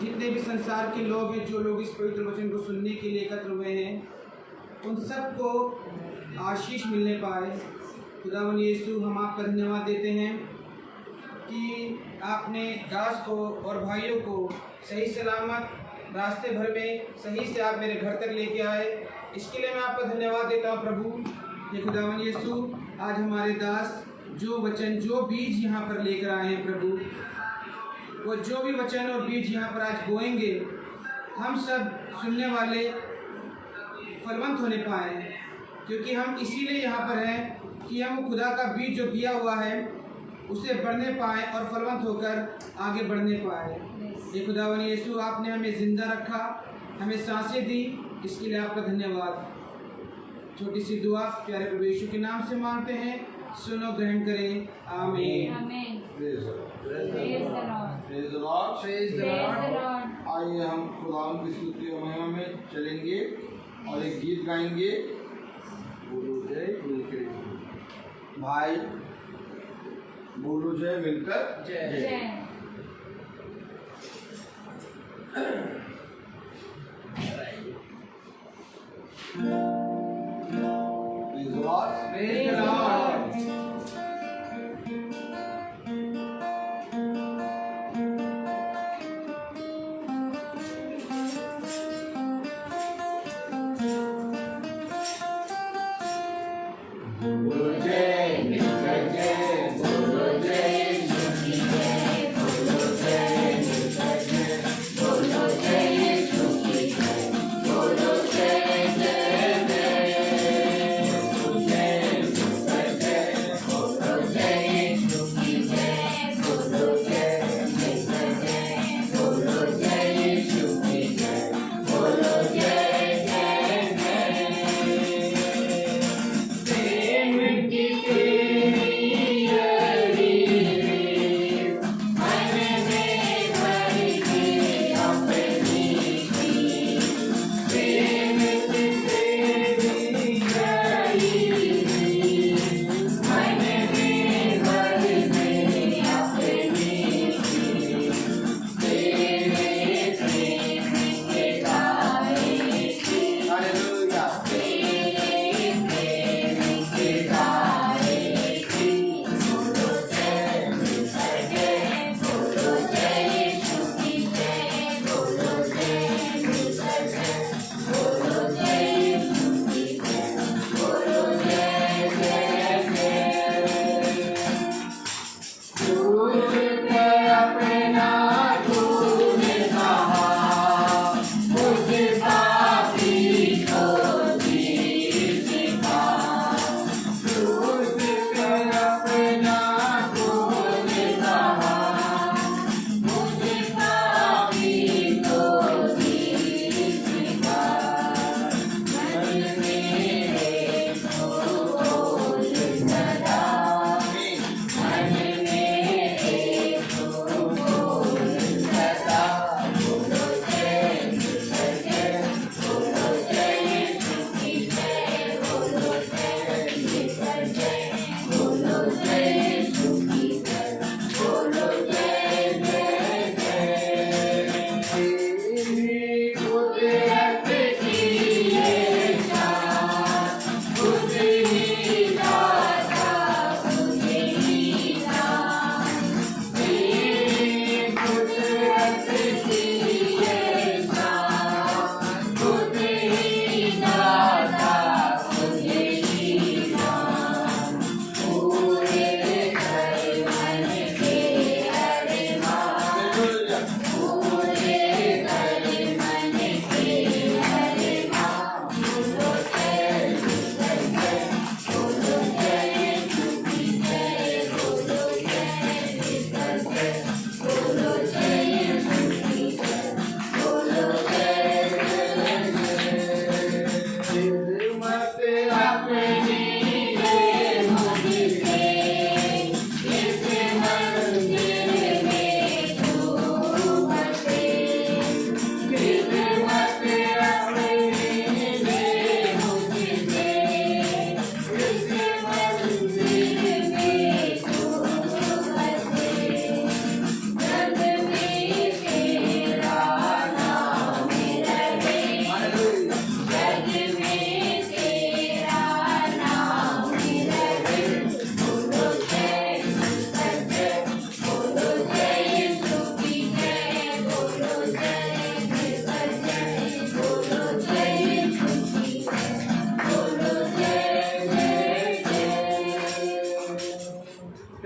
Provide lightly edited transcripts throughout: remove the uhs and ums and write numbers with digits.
जितने भी संसार के लोग हैं, जो लोग इस पवित्र वचन को सुनने के लिए एकत्र हुए हैं, उन सबको आशीष मिलने पाए। खुदावन यीशु, हम आपका धन्यवाद देते हैं कि आपने दास को और भाइयों को सही सलामत रास्ते भर में सही से आप मेरे घर तक लेके आए। इसके लिए मैं आपका धन्यवाद देता हूँ प्रभु। ये खुदावन यीशु, आज हमारे दास जो वचन, जो बीज यहाँ पर लेकर आए हैं प्रभु, वो जो भी वचन और बीज यहाँ पर आज बोएंगे, हम सब सुनने वाले फलवंत होने पाए, क्योंकि हम इसीलिए यहाँ पर हैं कि हम खुदा का बीज जो दिया हुआ है उसे बढ़ने पाए और फलवंत होकर आगे बढ़ने पाए। ये खुदावन यीशु, आपने हमें जिंदा रखा, हमें सांसें दी, इसके लिए आपका धन्यवाद। छोटी सी दुआ प्यारे प्रभु यीशु के नाम से मांगते हैं, सुनो, ग्रहण करें। आमीन। आइए हम खुदावंद की स्तुति और महिमा में चलेंगे और एक गीत गाएंगे। बोलो जय मिलकर, भाई बोलो जय मिलकर जय। Praise the Lord. Praise the Lord. बोलो जय मिलकर जय, बोलो जय मिलकर जय, बोलो जय मिलकर जय, बोलो जय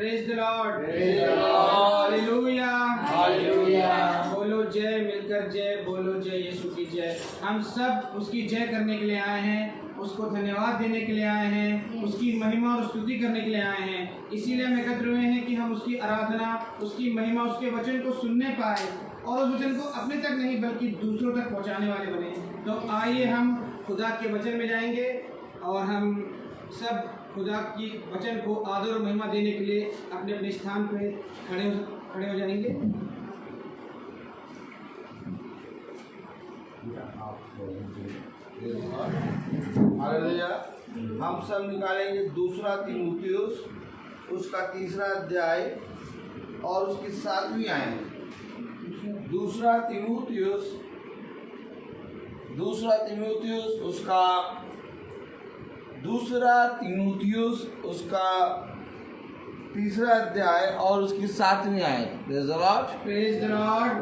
praise the Lord, Praise the Lord. Hallelujah, hallelujah. बोलो जय, मिलकर जय बोलो, जय यीशु की जय। हम सब उसकी जय करने के लिए आए हैं, उसको धन्यवाद देने के लिए आए हैं, उसकी महिमा और स्तुति करने के लिए आए हैं। इसीलिए हम एकत्र हुए हैं कि हम उसकी आराधना, उसकी महिमा, उसके वचन को सुनने पाए और उस वचन को अपने तक नहीं बल्कि दूसरों तक पहुंचाने वाले बने। तो आइए हम खुदा के वचन में जाएंगे और हम सब खुदा की वचन को आदर और महिमा देने के लिए अपने अपने स्थान पे खड़े हो जाएंगे। हालेलुया। हम सब निकालेंगे दूसरा तीमुथियुस उसका 3रा अध्याय और उसकी 7वीं आयत। दूसरा तीमुथियुस उसका 3रा अध्याय और उसकी 7वीं आयत। Praise the Lord. Praise the Lord.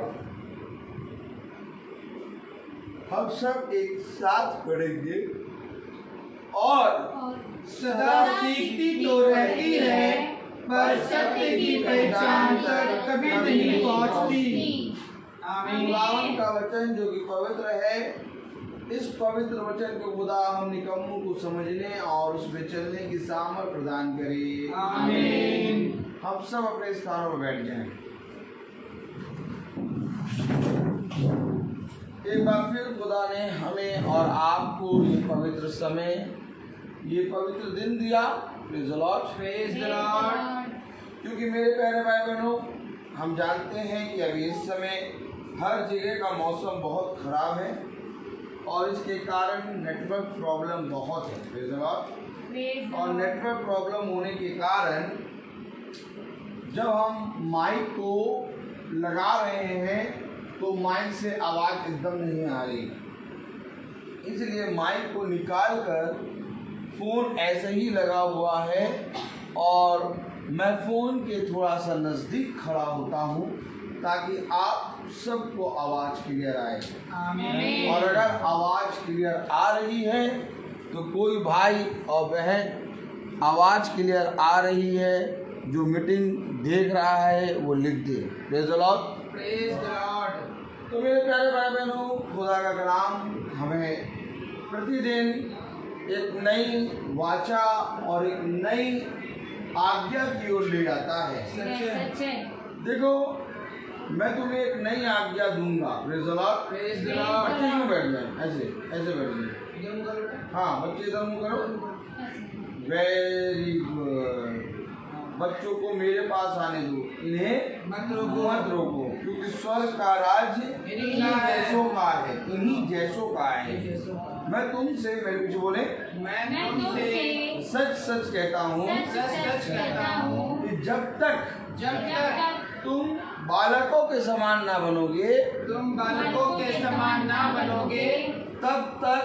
हम सब एक साथ पढ़ेंगे। और सदा सीखती तो रहती है, पर सत्य की पहचान तक कभी नहीं पहुंचती। आमीन। खुदावंद का वचन जो कि पवित्र है, इस पवित्र वचन को खुदा हम निकम्मों को समझने और उस पे चलने की सामर्थ प्रदान करे। आमीन। हम सब अपने स्थानों पर बैठ जाएं। एक बार फिर खुदा ने हमें और आपको ये पवित्र समय, ये पवित्र दिन दिया। Praise the Lord. Praise the Lord. क्योंकि मेरे प्यारे भाई बहनों, हम जानते हैं कि अभी इस समय हर जगह का मौसम बहुत खराब है और इसके कारण नेटवर्क प्रॉब्लम बहुत है। Praise the Lord. और नेटवर्क प्रॉब्लम होने के कारण जब हम माइक को लगा रहे हैं तो माइक से आवाज़ एकदम नहीं आ रही, इसलिए माइक को निकाल कर फ़ोन ऐसे ही लगा हुआ है और मैं फ़ोन के थोड़ा सा नज़दीक खड़ा होता हूँ ताकि आप सबको आवाज़ क्लियर आए। आमीन। और अगर आवाज़ क्लियर आ रही है तो कोई भाई और बहन आवाज़ क्लियर आ रही है जो मीटिंग देख रहा है वो लिख दे। Praise the Lord. Praise the Lord. तो मेरे प्यारे भाई बहनों, खुदा का कलाम हमें प्रतिदिन एक नई वाचा और एक नई आज्ञा की ओर ले जाता है। सच है। देखो, मैं तुम्हें एक नई आज्ञा दूंगा। Praise the Lord. Praise the Lord. बच्चे क्यों बैठ जाए? ऐसे बैठ जाए। हाँ, बच्चे इधर मुँह करो। Very good. बच्चों को मेरे पास आने दो, इन्हें मत रोको। मत रोको, क्योंकि स्वर्ग का राज्य इन्हीं जैसों का है, इन्हीं जैसों का है। मैं तुमसे, मेरे पीछे बोले, मैं तुमसे सच सच कहता हूँ सच कहता हूँ कि जब तक तुम बालकों के समान ना बनोगे, बालकों के समान ना बनोगे, तब तक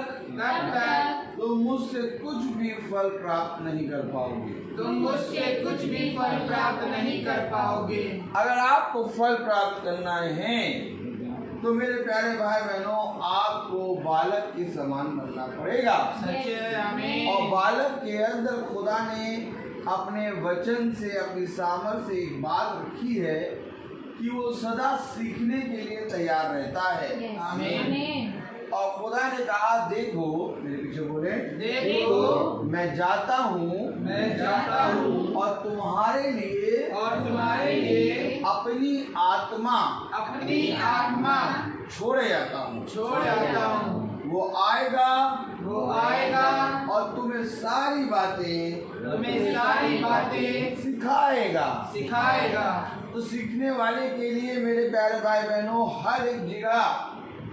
तुम मुझसे कुछ भी फल प्राप्त नहीं कर पाओगे। मुझसे कुछ भी फल प्राप्त नहीं कर पाओगे। अगर आपको फल प्राप्त करना है तो मेरे प्यारे भाई बहनों, आपको बालक के समान बनना पड़ेगा। सच है। आमीन। और बालक के अंदर खुदा ने अपने वचन से, अपनी सामर्थ से एक बात रखी है कि वो सदा सीखने के लिए तैयार रहता है। आमीन। और खुदा ने कहा, देखो, मेरे पीछे बोले, देखो मैं जाता हूँ और तुम्हारे लिए अपनी आत्मा छोड़े जाता हूँ। वो आएगा और तुम्हें सारी बातें सिखाएगा। तो सीखने वाले के लिए मेरे प्यारे भाई बहनों, हर एक जगह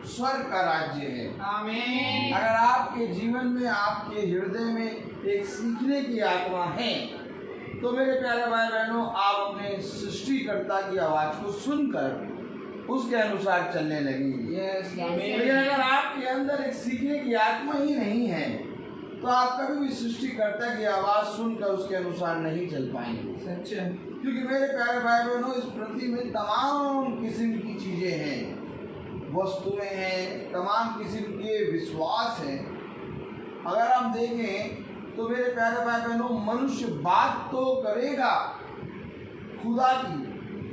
स्वर्ग का राज्य है। आमीन। अगर आपके जीवन में, आपके हृदय में एक सीखने की आत्मा है तो मेरे प्यारे भाई बहनों, आप अपने सृष्टिकर्ता की आवाज़ को सुनकर उसके अनुसार चलने लगेंगे। लेकिन अगर आपके अंदर एक सीखने की आत्मा ही नहीं है तो आप कभी भी सृष्टिकर्ता की आवाज़ सुनकर उसके अनुसार नहीं चल पाएंगे। सच है। क्योंकि मेरे प्यारे भाई बहनों, इस पृथ्वी में तमाम किस्म की चीज़ें हैं, वस्तुएं हैं, तमाम किस्म के विश्वास हैं। अगर हम देखें तो मेरे प्यारे भाई बहनों, मनुष्य बात तो करेगा खुदा की,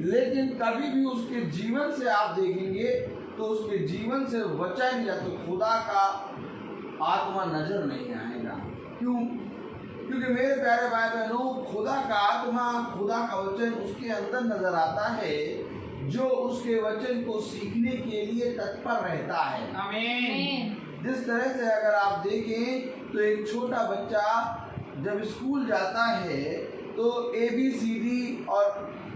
लेकिन कभी भी उसके जीवन से आप देखेंगे तो उसके जीवन से वचन या तो खुदा का आत्मा नजर नहीं आएगा। क्यों? क्योंकि मेरे प्यारे भाई बहनों, खुदा का आत्मा, खुदा का वचन उसके अंदर नजर आता है जो उसके वचन को सीखने के लिए तत्पर रहता है। आमीन। जिस तरह से अगर आप देखें तो एक छोटा बच्चा जब स्कूल जाता है तो ABCD और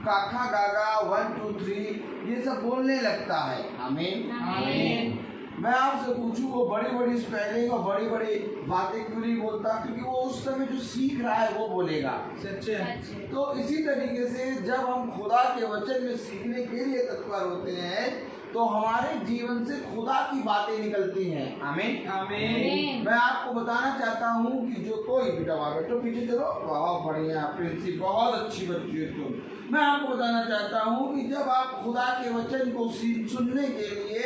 काखा गागा 1 2 3 ये सब बोलने लगता है। आमीन। आमीन। मैं आपसे पूछूं, वो बड़ी बड़ी स्पेलिंग और बड़ी बड़ी बातें क्यों नहीं बोलता? क्योंकि वो उस समय जो सीख रहा है वो बोलेगा। सच्चे। तो इसी तरीके से जब हम खुदा के वचन में सीखने के लिए तत्पर होते हैं तो हमारे जीवन से खुदा की बातें निकलती हैं। आमीन। आमीन। मैं आपको बताना चाहता हूँ कि जो कोई बेटा वहाँ बैठो, पीछे चलो, बहुत बढ़िया प्रिंसिप, बहुत अच्छी बच्ची है तुम। मैं आपको बताना चाहता हूँ कि जब आप खुदा के वचन को सुनने के लिए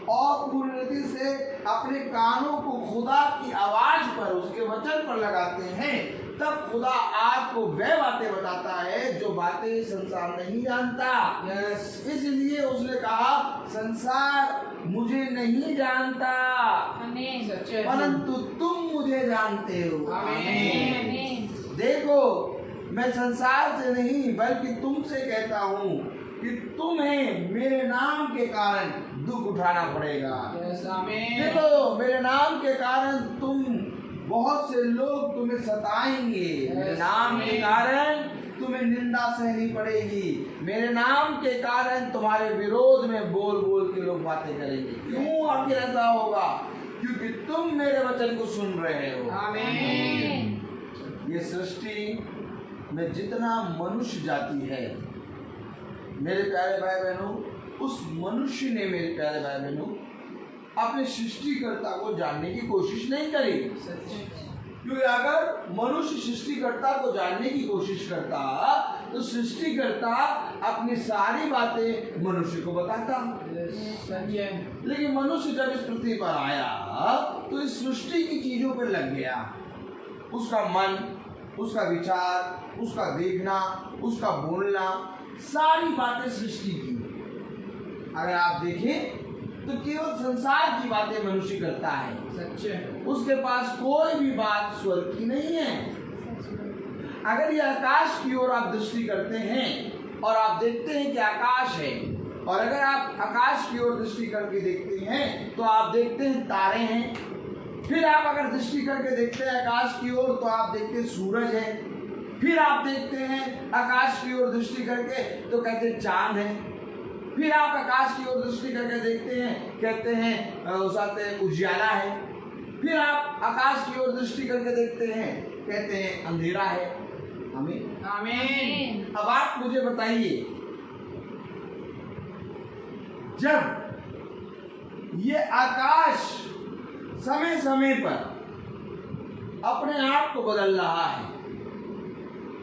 और पूरी रीति से अपने कानों को खुदा की आवाज पर, उसके वचन पर लगाते हैं, तब खुदा आपको वह बातें बताता है जो बातें संसार नहीं जानता। यस। इसलिए उसने कहा संसार मुझे नहीं जानता, सच्चे। परंतु तुम मुझे जानते हो। आमीन। देखो, मैं संसार से नहीं बल्कि तुमसे कहता हूँ कि तुम्हें मेरे नाम के कारण दुख उठाना पड़ेगा। यस। आमीन। देखो, मेरे नाम के कारण बहुत से लोग तुम्हें सताएंगे, मेरे नाम के कारण तुम्हें निंदा सहनी पड़ेगी, मेरे नाम के कारण तुम्हारे विरोध में बोल बोल के लोग बातें करेंगे। क्यों आखिर ऐसा होगा? क्योंकि तुम मेरे वचन को सुन रहे हो। आमीन। ये सृष्टि में जितना मनुष्य जाति है मेरे प्यारे भाई बहनों, उस मनुष्य ने, मेरे प्यारे भाई बहनों, अपने सृष्टिकर्ता को जानने की कोशिश नहीं करी। क्योंकि अगर मनुष्य सृष्टिकर्ता को जानने की कोशिश करता तो सृष्टिकर्ता अपनी सारी बातें मनुष्य को बताता। लेकिन मनुष्य जब इस पृथ्वी पर आया तो इस सृष्टि की चीजों पर लग गया। उसका मन, उसका विचार, उसका देखना, उसका बोलना, सारी बातें सृष्टि की। अगर आप देखें तो केवल संसार की बातें मनुष्य करता है। सच्चे। उसके पास कोई भी बात स्वर्ग की नहीं है। अगर ये आकाश की ओर आप दृष्टि करते हैं और आप देखते हैं कि आकाश है, और अगर आप आकाश की ओर दृष्टि करके देखते हैं तो आप देखते हैं तारे हैं। फिर आप अगर दृष्टि करके देखते हैं आकाश की ओर तो आप देखते हैं सूरज है। फिर आप देखते हैं आकाश की ओर दृष्टि करके तो कहते हैं चांद है। फिर आप आकाश की ओर दृष्टि करके देखते हैं, कहते हैं उजाला है। फिर आप आकाश की ओर दृष्टि करके देखते हैं, कहते हैं अंधेरा है। आमीन। आमीन। अब आप मुझे बताइए, जब ये आकाश समय समय पर अपने आप को बदल रहा है,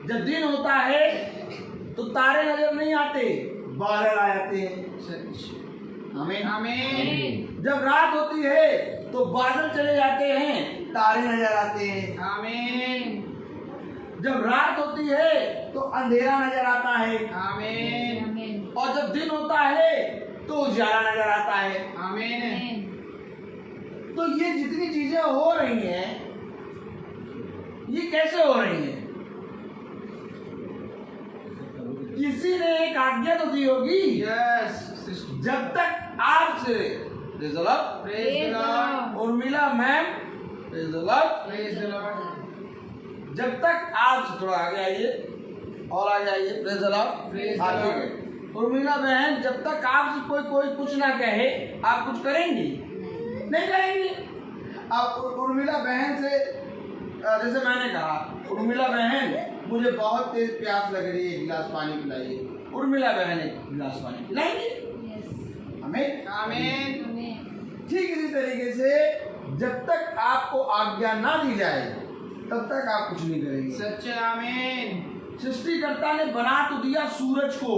जब दिन होता है तो तारे नजर नहीं आते, बादल आ जाते हैं। आमीन। आमीन। जब रात होती है तो बादल चले जाते हैं, तारे नजर आते हैं। आमीन। जब रात होती है तो अंधेरा नजर आता है। आमीन। और जब दिन होता है तो उजाला नजर आता है। आमीन। तो ये जितनी चीजें हो रही हैं, ये कैसे हो रही हैं? किसी ने एक आज्ञा तो दी होगी। यस। जब तक आपसे praise the Lord. Urmila ma'am, praise the Lord, praise the Lord. जब तक आप थोड़ा आगे आइए और आगे आइए, praise the Lord. Praise the आगे लॉर्ड। गए। उर्मिला बहन, जब तक आपसे कोई कुछ ना कहे आप कुछ करेंगी? नहीं करेंगी। अब उर्मिला बहन से, जैसे मैंने कहा, उर्मिला बहन मुझे बहुत तेज प्यास लग रही है, एक गिलास पानी पिलाइए। उर्मिला बहन एक गिलास पानी पिलाएंगे। आमीन। आमीन। ठीक इसी तरीके से जब तक आपको आज्ञा ना दी जाए तब तक आप कुछ नहीं करेंगे। सच्चे। आमीन। सृष्टिकर्ता ने बना तो दिया सूरज को,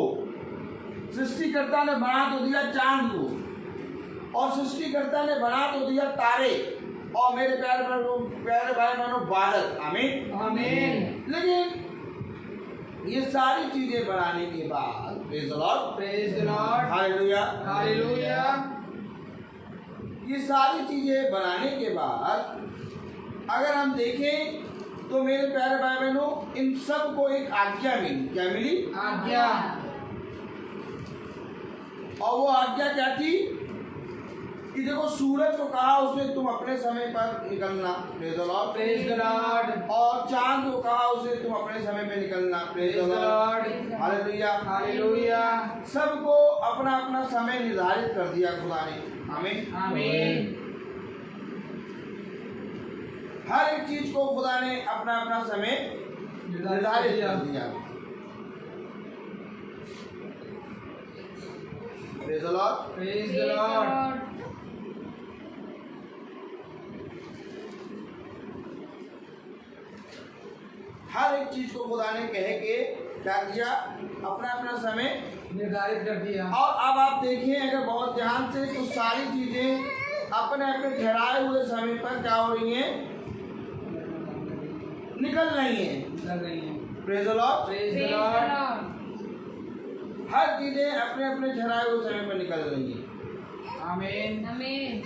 सृष्टिकर्ता ने बना तो दिया चांद को, और सृष्टिकर्ता ने बना तो दिया तारे, और मेरे प्यारे भाई बहनों बादल। आमीन। आमीन। लेकिन ये सारी चीजें बनाने के बाद praise the Lord, praise the Lord, hallelujah, hallelujah. ये सारी चीजें बनाने के बाद अगर हम देखें तो मेरे प्यारे भाई बहनों, इन सब को एक आज्ञा मिली। क्या मिली? आज्ञा। और वो आज्ञा क्या थी कि देखो सूरज को कहा उसने तुम अपने समय पर निकलना, praise the Lord, praise the Lord, और चांद को कहा उसने तुम अपने समय पे निकलना, praise the Lord, hallelujah, hallelujah. सबको अपना अपना समय निर्धारित कर दिया खुदा ने। आमीन, आमीन। हर एक चीज को खुदा ने अपना अपना समय निर्धारित कर दिया। Praise the Lord, praise the Lord. हर एक चीज को खुदा ने कह के क्या किया? अपना अपना समय निर्धारित कर दिया। और अब आप देखिए अगर बहुत ध्यान से तो सारी चीजें अपने अपने ठहराए हुए समय पर क्या हो रही हैं? निकल रही हैं। निकल रही है। Praise the Lord, praise the Lord. हर चीजें अपने अपने ठहराए हुए समय पर निकल रही हैं। आमीन, आमीन।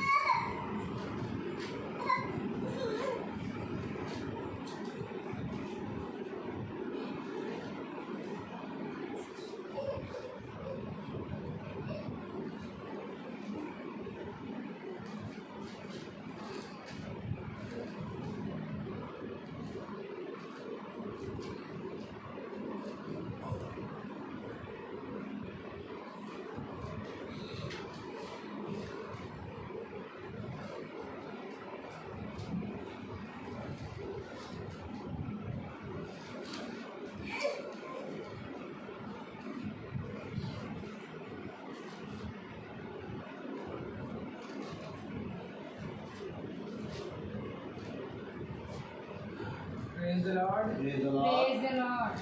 Praise the Lord, praise the Lord. Praise the Lord.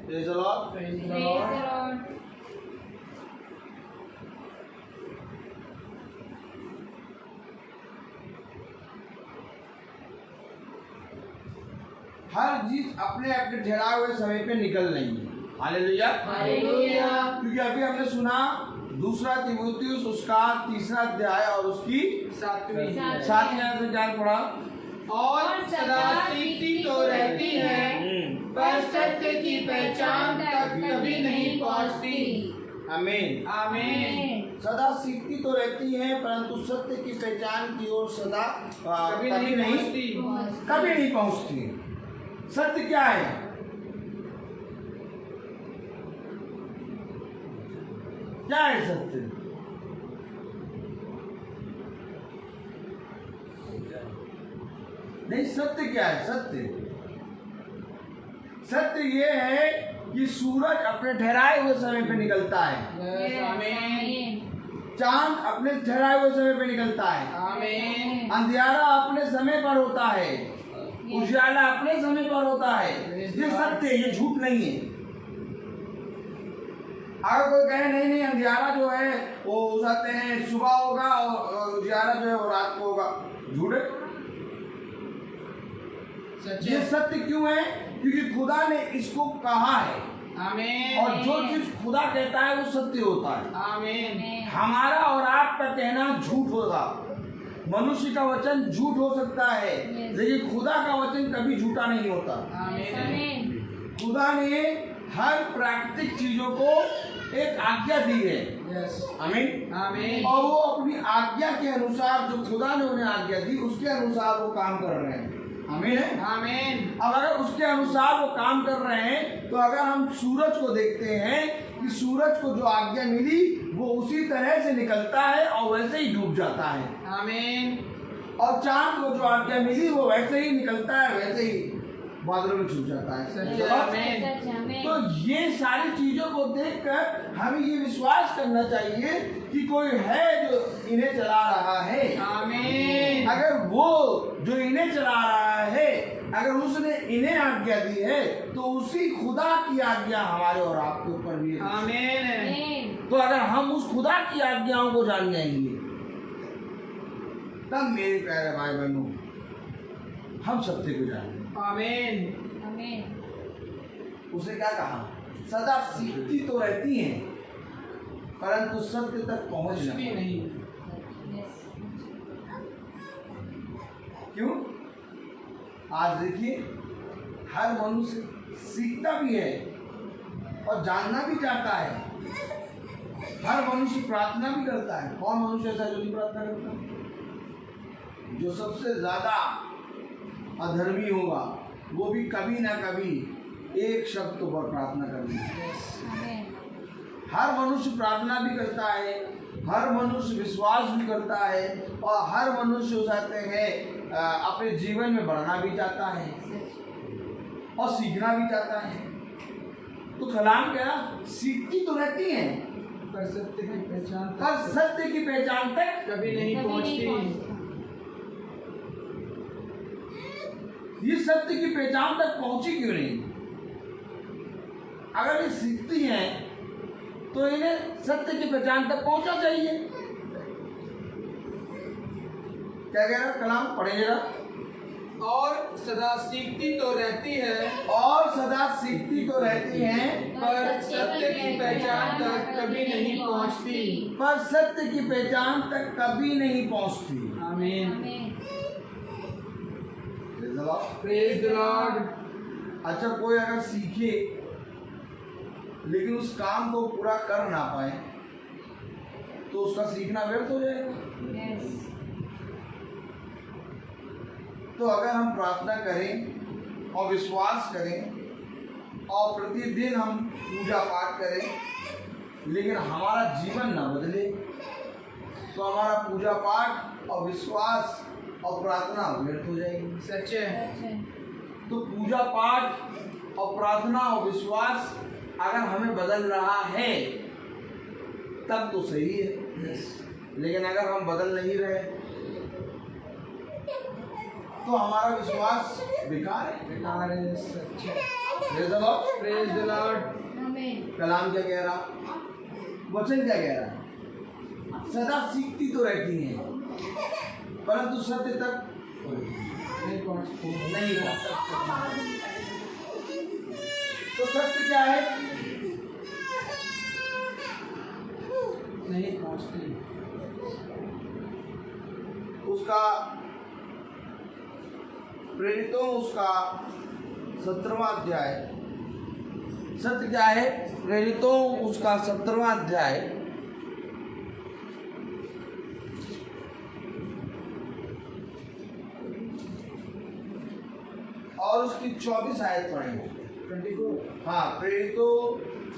Praise the Lord, praise the Praise the Lord. Lord. हर चीज अपने अपने ठहराए हुए समय पे निकल रही है। Hallelujah, hallelujah. क्योंकि अभी हमने सुना दूसरा तीमुथियुस उसका 3रा अध्याय और उसकी सातवीं। 7वीं आयत में क्या पढ़ा? और सदा सीखती तो रहती है, पर सत्य की पहचान तक कभी नहीं पहुंचती। आमीन। आमीन। सदा सीखती तो रहती है परंतु सत्य की पहचान की ओर सदा कभी नहीं पहुंचती। कभी नहीं पहुंचती। सत्य क्या है? क्या है सत्य? नहीं, सत्य क्या है? सत्य ये है कि सूरज अपने ठहराए हुए समय पे निकलता है। Yes, आमीन। चांद अपने ठहराए हुए समय पे निकलता है, आमीन। अंधियारा अपने समय पर होता है, उजाला अपने समय पर होता है। ये सत्य है, ये झूठ नहीं है। अगर कोई कहे नहीं नहीं अंधियारा जो है वो उजाते हैं सुबह होगा और उजाला जो है वो रात को होगा, झूठ है। सच ये है। सत्य क्यों है? क्योंकि खुदा ने इसको कहा है, आमीन। और जो चीज खुदा कहता है वो सत्य होता है। आमीन। हमारा और आपका कहना झूठ होगा, मनुष्य का वचन झूठ हो सकता है, लेकिन खुदा का वचन कभी झूठा नहीं होता। आमीन। खुदा ने हर प्राकृतिक चीजों को एक आज्ञा दी है। यस। आमीन। आमीन। और वो अपनी आज्ञा के अनुसार, जो खुदा ने उन्हें आज्ञा दी उसके अनुसार वो काम कर रहे हैं। आमीन है। आमीन। अब अगर उसके अनुसार वो काम कर रहे हैं, तो अगर हम सूरज को देखते हैं कि सूरज को जो आज्ञा मिली वो उसी तरह से निकलता है और वैसे ही डूब जाता है। आमीन। और चांद को जो आज्ञा मिली वो वैसे ही निकलता है, वैसे ही बादलों में छुप जाता है। आमीन। तो ये सारी चीजों को देखकर हमें ये विश्वास करना चाहिए कि कोई है जो इन्हें चला रहा है। आमीन। अगर वो जो इन्हें चला रहा है, अगर उसने इन्हें आज्ञा दी है, तो उसी खुदा की आज्ञा हमारे और आपके ऊपर भी है। आमीन। तो अगर हम उस खुदा की आज्ञाओं को जान जाएंगे, तब मेरे प्यारे भाई बहनों हम सत्य को जानेंगे। आमीन। उसे क्या कहा? सदा सीखती तो रहती हैं, परंतु सत्य तक पहुंच नहीं। क्यों? आज देखिए, हर मनुष्य सीखता भी है और जानना भी चाहता है। हर मनुष्य प्रार्थना भी करता है। कौन मनुष्य ऐसा जो नहीं प्रार्थना करता? जो सबसे ज्यादा अधर्मी होगा वो भी कभी ना कभी एक शब्द पर प्रार्थना करेगा। हर मनुष्य प्रार्थना भी करता है, हर मनुष्य विश्वास भी करता है, और हर मनुष्य चाहते हैं अपने जीवन में बढ़ना भी चाहता है और सीखना भी चाहता है। तो कलाम क्या सीखती तो रहती हैं, पर सत्य की पहचान पर सत्य की पहचान तक कभी नहीं पहुंचती। ये सत्य की पहचान तक पहुंची क्यों नहीं? अगर ये सीखती हैं तो इन्हें सत्य की पहचान तक पहुंचना चाहिए। क्या कह रहा कलाम? पढ़ेगा। और सदा सीखती तो रहती है, और सदा सीखती तो रहती हैं, पर सत्य की पहचान तक कभी नहीं पहुंचती। पर सत्य की पहचान तक कभी नहीं पहुंचती। आमीन। जवाब। Praise the Lord. अच्छा, कोई अगर सीखे लेकिन उस काम को पूरा कर ना पाए तो उसका सीखना व्यर्थ हो जाएगा। तो अगर हम प्रार्थना करें और विश्वास करें और प्रतिदिन हम पूजा पाठ करें, लेकिन हमारा जीवन ना बदले, तो हमारा पूजा पाठ और विश्वास और प्रार्थना व्यर्थ हो जाएगी। सच है। तो पूजा पाठ और प्रार्थना और विश्वास अगर हमें बदल रहा है तब तो सही है, लेकिन अगर हम बदल नहीं रहे तो हमारा विश्वास बेकार है। बेकार है। सच है। Praise the Lord. Praise the Lord. कलाम क्या कह रहा? वचन क्या कह रहा? सदा सीखती तो रहती हैं, परंतु सत्य तक नहीं पहुंचती। नहीं पहुंचता। तो सत्य क्या है? नहीं पहुंचती। उसका प्रेरितों उसका 17वां अध्याय। सत्य क्या है? प्रेरितों उसका 17वां अध्याय और उसकी 24 आयत पढ़ेंगे। 24। हाँ, प्रेरितों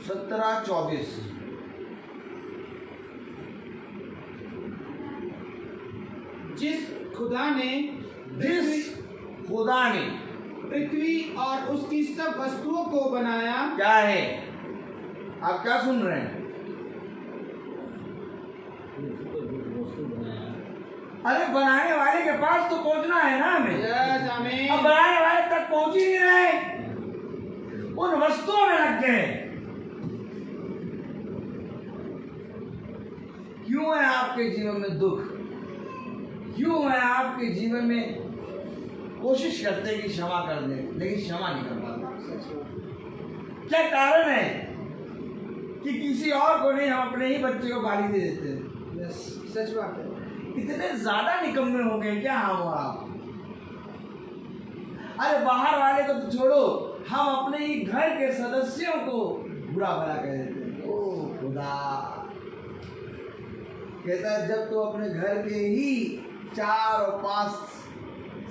17:24। जिस खुदा ने पृथ्वी और उसकी सब वस्तुओं को बनाया। क्या है? आप क्या सुन रहे हैं? अरे बनाने वाले के पास तो पहुंचना है ना हमें। यस आमीन। अब बनाने वाले तक पहुंच ही नहीं रहे, उन वस्तुओं में लग गए। क्यों है आपके जीवन में दुख? क्यों है आपके जीवन में कोशिश करते हैं कि क्षमा कर दें लेकिन क्षमा नहीं कर पाते? क्या कारण है कि किसी और को नहीं, हम अपने ही बच्चे को गाली दे देते हैं? यस सच बात है। इतने ज्यादा निकम्मे हो गए क्या हम और आप? अरे बाहर वाले को तो छोड़ो, हम अपने ही घर के सदस्यों को बुरा भला कह देते हैं। ओ खुदा कहता है जब तो अपने घर के ही 4 और 5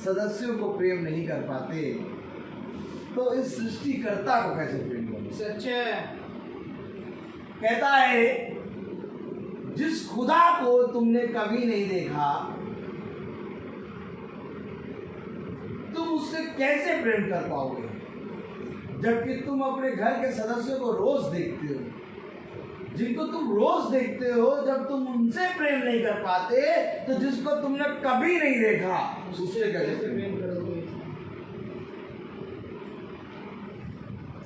सदस्यों को प्रेम नहीं कर पाते तो इस सृष्टिकर्ता को कैसे प्रेम करोगे? सच है। कहता है जिस खुदा को तुमने कभी नहीं देखा तुम उससे कैसे प्रेम कर पाओगे, जबकि तुम अपने घर के सदस्यों को रोज देखते हो। जिनको तुम रोज देखते हो, जब तुम उनसे प्रेम नहीं कर पाते तो जिसको तुमने कभी नहीं देखा उससे कैसे प्रेम करोगे?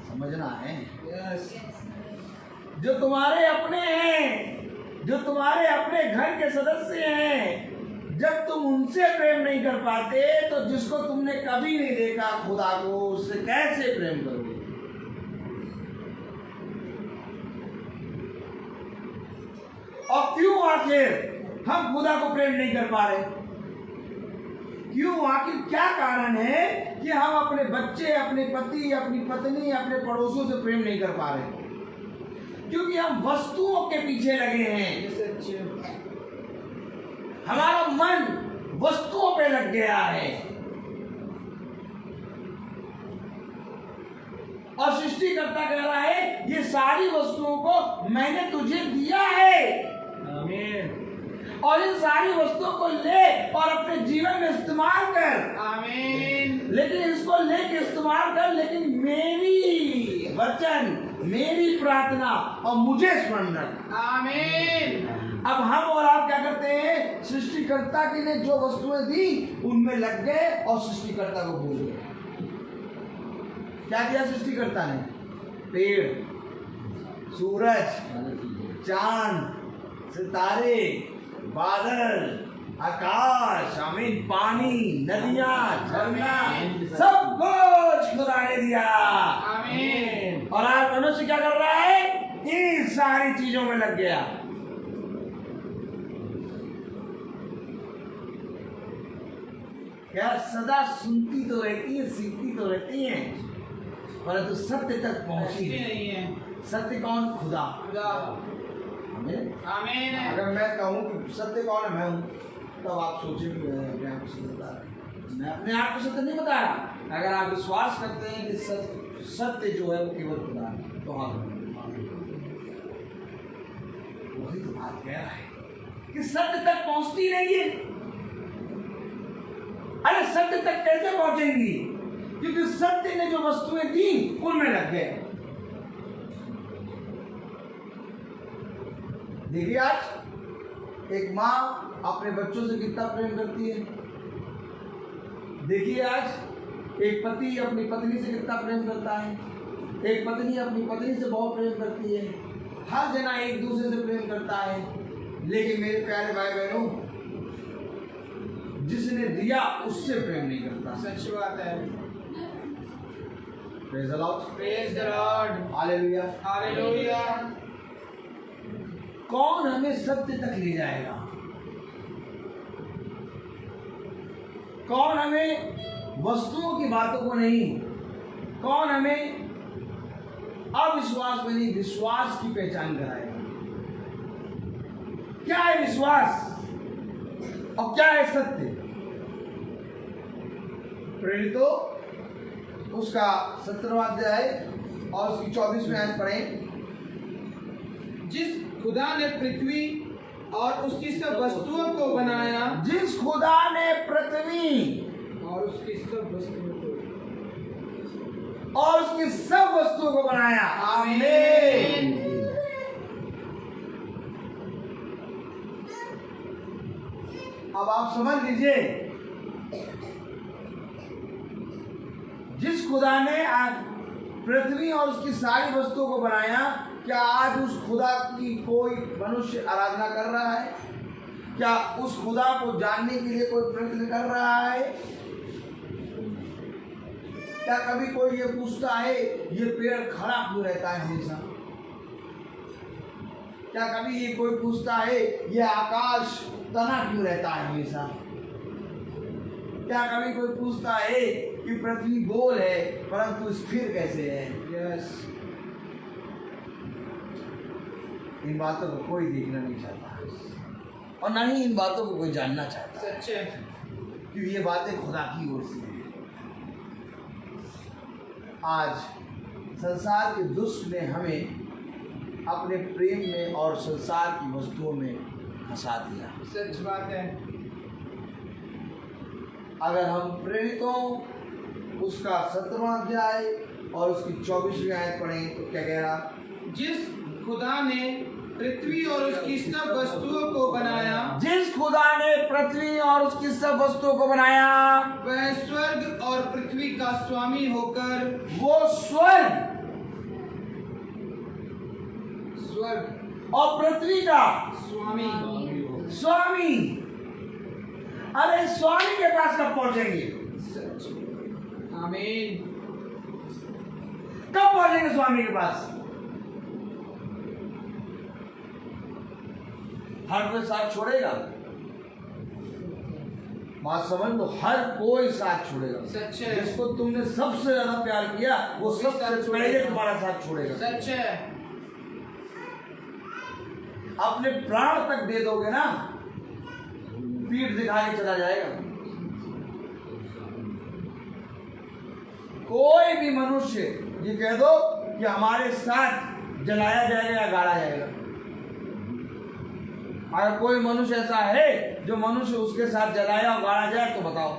समझना है। यस जो तुम्हारे अपने हैं, जो तुम्हारे अपने घर के सदस्य हैं, जब तुम उनसे प्रेम नहीं कर पाते तो जिसको तुमने कभी नहीं देखा खुदा को उससे कैसे प्रेम करोगे? और क्यों आखिर हम खुदा को प्रेम नहीं कर पा रहे? क्यों? आखिर क्या कारण है कि हम अपने बच्चे, अपने पति, अपनी पत्नी, अपने पड़ोसियों से प्रेम नहीं कर पा रहे? क्योंकि हम वस्तुओं के पीछे लगे हैं। सच है। हमारा मन वस्तुओं पे लग गया है। और सृष्टिकर्ता कह रहा है ये सारी वस्तुओं को मैंने तुझे दिया है। आमीन और इन सारी वस्तुओं को ले और अपने जीवन में इस्तेमाल कर। आमीन। लेकिन इसको लेके इस्तेमाल कर, लेकिन मेरी वचन, मेरी प्रार्थना और मुझे स्मरण रख। आमीन। अब हम और आप क्या करते हैं? सृष्टिकर्ता की ने जो वस्तुएं दी उनमें लग गए और सृष्टिकर्ता को भूल गए। क्या दिया सृष्टिकर्ता ने? पेड़, सूरज, चांद, सितारे, बादल, आकाश, आमीन, पानी, नदियां, झरना, सब कुछ खुदा ने दिया। आमीन। और आज मनुष्य क्या कर रहा है? इन सारी चीजों में लग गया। क्या सदा सुनती तो रहती है, सीखती तो रहती है, परंतु सत्य तक पहुंची नहीं है। सत्य कौन? खुदा। खुदा। आमीन। आमीन। अगर मैं कहूँ कि सत्य कौन है, मैं हूँ, तब आप सोचें कि मैं अपने आप को सत्य बता रहा हूं। मैं अपने आप को सत्य नहीं बता रहा। अगर आप विश्वास करते हैं कि सत्य जो है वो केवल खुदा है तो हाँ, वही तो बात कह रहा है कि सत्य तक पहुंचती नहीं है। अरे सत्य तक कैसे पहुंचेंगी? क्योंकि सत्य ने जो वस्तुएं दी उनमें लग गए। देखिए आज एक माँ अपने बच्चों से कितना प्रेम करती है। देखिए आज एक पति अपनी पत्नी से कितना प्रेम करता है। एक पत्नी अपनी पत्नी से बहुत प्रेम करती है। हर जना एक दूसरे से प्रेम करता है। लेकिन मेरे प्यारे भाई बहनों, जिसने दिया उससे प्रेम नहीं करता। सच बात है। Praise the Lord. Praise the Lord. Hallelujah. Hallelujah. कौन हमें सत्य तक ले जाएगा? कौन हमें वस्तुओं की बातों को नहीं, कौन हमें अविश्वास में नहीं विश्वास की पहचान कराएगा? क्या है विश्वास और क्या है सत्य? प्रेरितों उसका 17वां अध्याय और उसकी 24वीं आयत पढ़ें। जिस खुदा ने पृथ्वी और उसकी सब वस्तुओं को बनाया, जिस खुदा ने पृथ्वी और उसकी सब वस्तुओं को और उसकी सब वस्तुओं को बनाया। आमीन। अब आप समझ लीजिए, जिस खुदा ने आज पृथ्वी और उसकी सारी वस्तुओं को बनाया, क्या आज उस खुदा की कोई मनुष्य आराधना कर रहा है? क्या उस खुदा को जानने के लिए कोई प्रयत्न कर रहा है? क्या कभी कोई ये पूछता है ये पेड़ खड़ा क्यों रहता है हमेशा? क्या कभी ये कोई पूछता है ये आकाश तना क्यों रहता है हमेशा? क्या कभी कोई पूछता है कि पृथ्वी गोल है परंतु स्थिर कैसे है? यस, इन बातों को कोई देखना नहीं चाहता और ना ही इन बातों को कोई जानना चाहता, सच है। क्योंकि ये बातें खुदा की ओर से हैं। आज संसार के दुष्ट ने हमें अपने प्रेम में और संसार की वस्तुओं में फंसा दिया। सच बात है। अगर हम प्रेरितों उसका 17वां अध्याय और उसकी 24वीं आयत पढ़ें तो क्या कह रहा? जिस खुदा ने पृथ्वी और उसकी सब वस्तुओं को बनाया, जिस खुदा ने पृथ्वी और उसकी सब वस्तुओं को बनाया, वह स्वर्ग और पृथ्वी का स्वामी होकर, वो स्वर्ग और पृथ्वी का स्वामी। स्वामी। अरे स्वामी के पास कब पहुंचेंगे? सच। आमीन। कब पहुंचेंगे स्वामी के पास? हर कोई साथ छोड़ेगा? बात समझ लो, हर कोई साथ छोड़ेगा। सच है। जिसको तुमने सबसे ज्यादा प्यार किया वो सबसे पहले तुम्हारा साथ छोड़ेगा। सच है। अपने प्राण तक दे दोगे ना, पीठ दिखा के चला जाएगा। कोई भी मनुष्य ये कह दो कि हमारे साथ जलाया जाएगा या गाड़ा जाएगा, अगर कोई मनुष्य ऐसा है जो मनुष्य उसके साथ जलाया और गाड़ा जाए तो बताओ,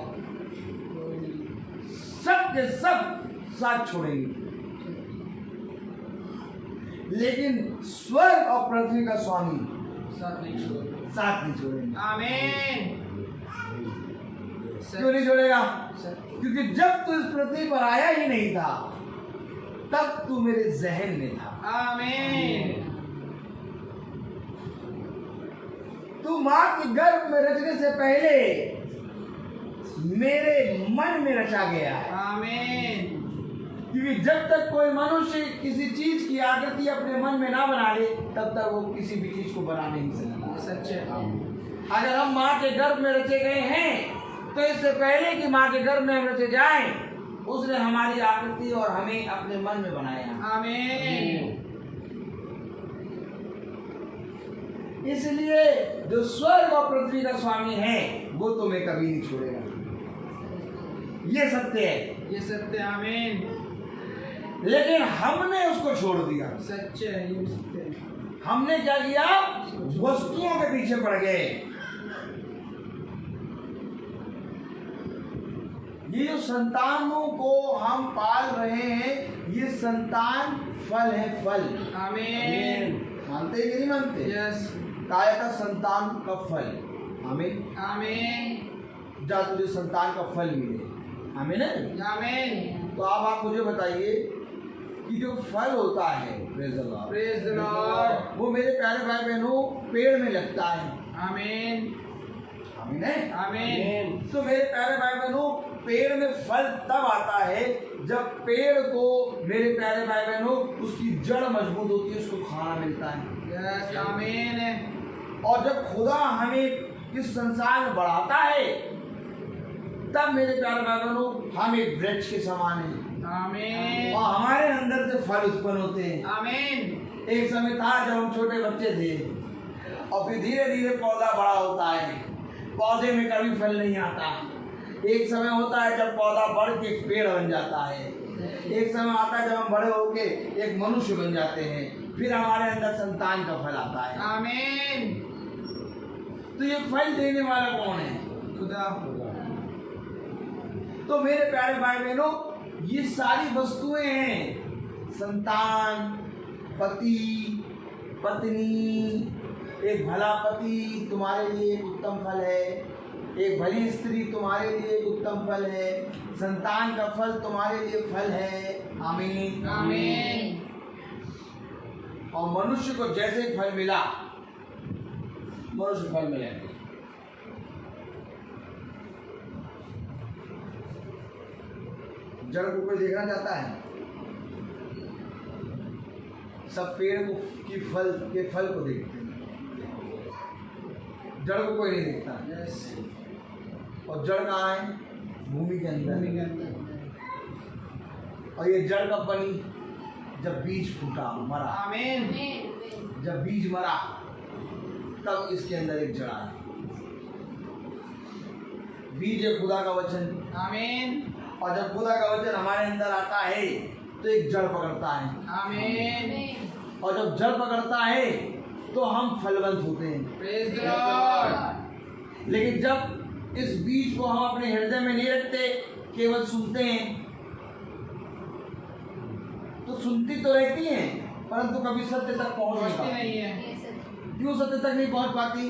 सब के सब साथ छोड़ेंगे। लेकिन स्वर्ग और पृथ्वी का स्वामी साथ नहीं छोड़ेगा। साथ नहीं छोड़ेंगे। आमीन। क्यों नहीं छोड़ेगा? क्योंकि जब तू इस पृथ्वी पर आया ही नहीं था तब तू मेरे जहन में था। आमीन। तू मां के गर्भ में रचने से पहले मेरे मन में रचा गया है। आमीन। क्योंकि जब तक कोई मनुष्य किसी चीज की आकृति अपने मन में ना बना ले तब तक वो किसी भी चीज को बना नहीं सकता। सच है। अगर हम माँ के गर्भ में रचे गए हैं तो इससे पहले कि माँ के गर्भ में हम रचे जाएं, उसने हमारी आकृति और हमें अपने मन में बनाया। आमीन। इसलिए जो स्वर्ग और पृथ्वी का स्वामी है वो तुम्हें कभी नहीं छोड़ेगा। ये सत्य है। ये सत्य। आमीन। लेकिन हमने उसको छोड़ दिया। सच है। ये सत्य है। हमने क्या किया? वस्तुओं के पीछे पड़ गए। ये जो संतानों को हम पाल रहे हैं ये संतान फल है, फल। आमीन। मानते कि नहीं मानते? यस। काय का संतान का फल। आमीन। आमीन। जा तुझे संतान का फल मिले। आमीन है? आमीन। तो अब आप मुझे बताइए कि जो फल होता है, praise the Lord, praise the Lord, वो मेरे प्यारे भाई बहनों पेड़ में लगता है। आमीन। आमीन है? आमीन। तो मेरे प्यारे भाई बहनों पेड़ में फल तब आता है जब पेड़ को, मेरे प्यारे भाई बहनों, उसकी जड़ मजबूत होती है, उसको खाना मिलता है। यस। आमीन। और जब खुदा हमें इस संसार में बढ़ाता है तब मेरे प्यारे भाई बहनों हम एक वृक्ष के समान हैं। आमीन। और हमारे अंदर से फल उत्पन्न होते हैं। आमीन। एक समय था जब हम छोटे बच्चे थे और फिर धीरे धीरे पौधा बड़ा होता है। पौधे में कभी फल नहीं आता। एक समय होता है जब पौधा बढ़ के एक पेड़ बन जाता है। एक समय आता है जब हम बड़े होके एक मनुष्य बन जाते हैं। फिर हमारे अंदर संतान का फल आता है। आमीन। तो ये फल देने वाला कौन है? खुदा। तो मेरे प्यारे भाई बहनों ये सारी वस्तुएं हैं, संतान, पति, पत्नी, एक भला पति तुम्हारे लिए एक उत्तम फल है, एक भली स्त्री तुम्हारे लिए एक उत्तम फल है, संतान का फल तुम्हारे लिए फल है। आमीन आमीन। और मनुष्य को जैसे फल मिला, मनुष्य फल मिलेंगे। जड़ को कोई देखना चाहता है? सब पेड़ को की फल के फल को देखते हैं, जड़ को कोई नहीं देखता। और जड़ कहाँ है? भूमि के अंदर। और ये जड़ कब बनी? जब बीज फूटा, मरा। आमीन। जब बीज मरा तब इसके अंदर एक जड़ आई। बीज है खुदा का वचन। आमीन। और जब खुदा का वचन हमारे अंदर आता है तो एक जड़ पकड़ता है। आमीन। और जब जड़ पकड़ता है तो हम फलवंत होते हैं। Praise the Lord. लेकिन जब इस बीज को हम अपने हृदय में नहीं रखते, केवल सुनते हैं, तो सुनती तो रहती हैं परंतु कभी सत्य तक पहुंच नहीं पहुंचती पाती। नहीं है। क्यों सत्य तक नहीं पहुंच पाती?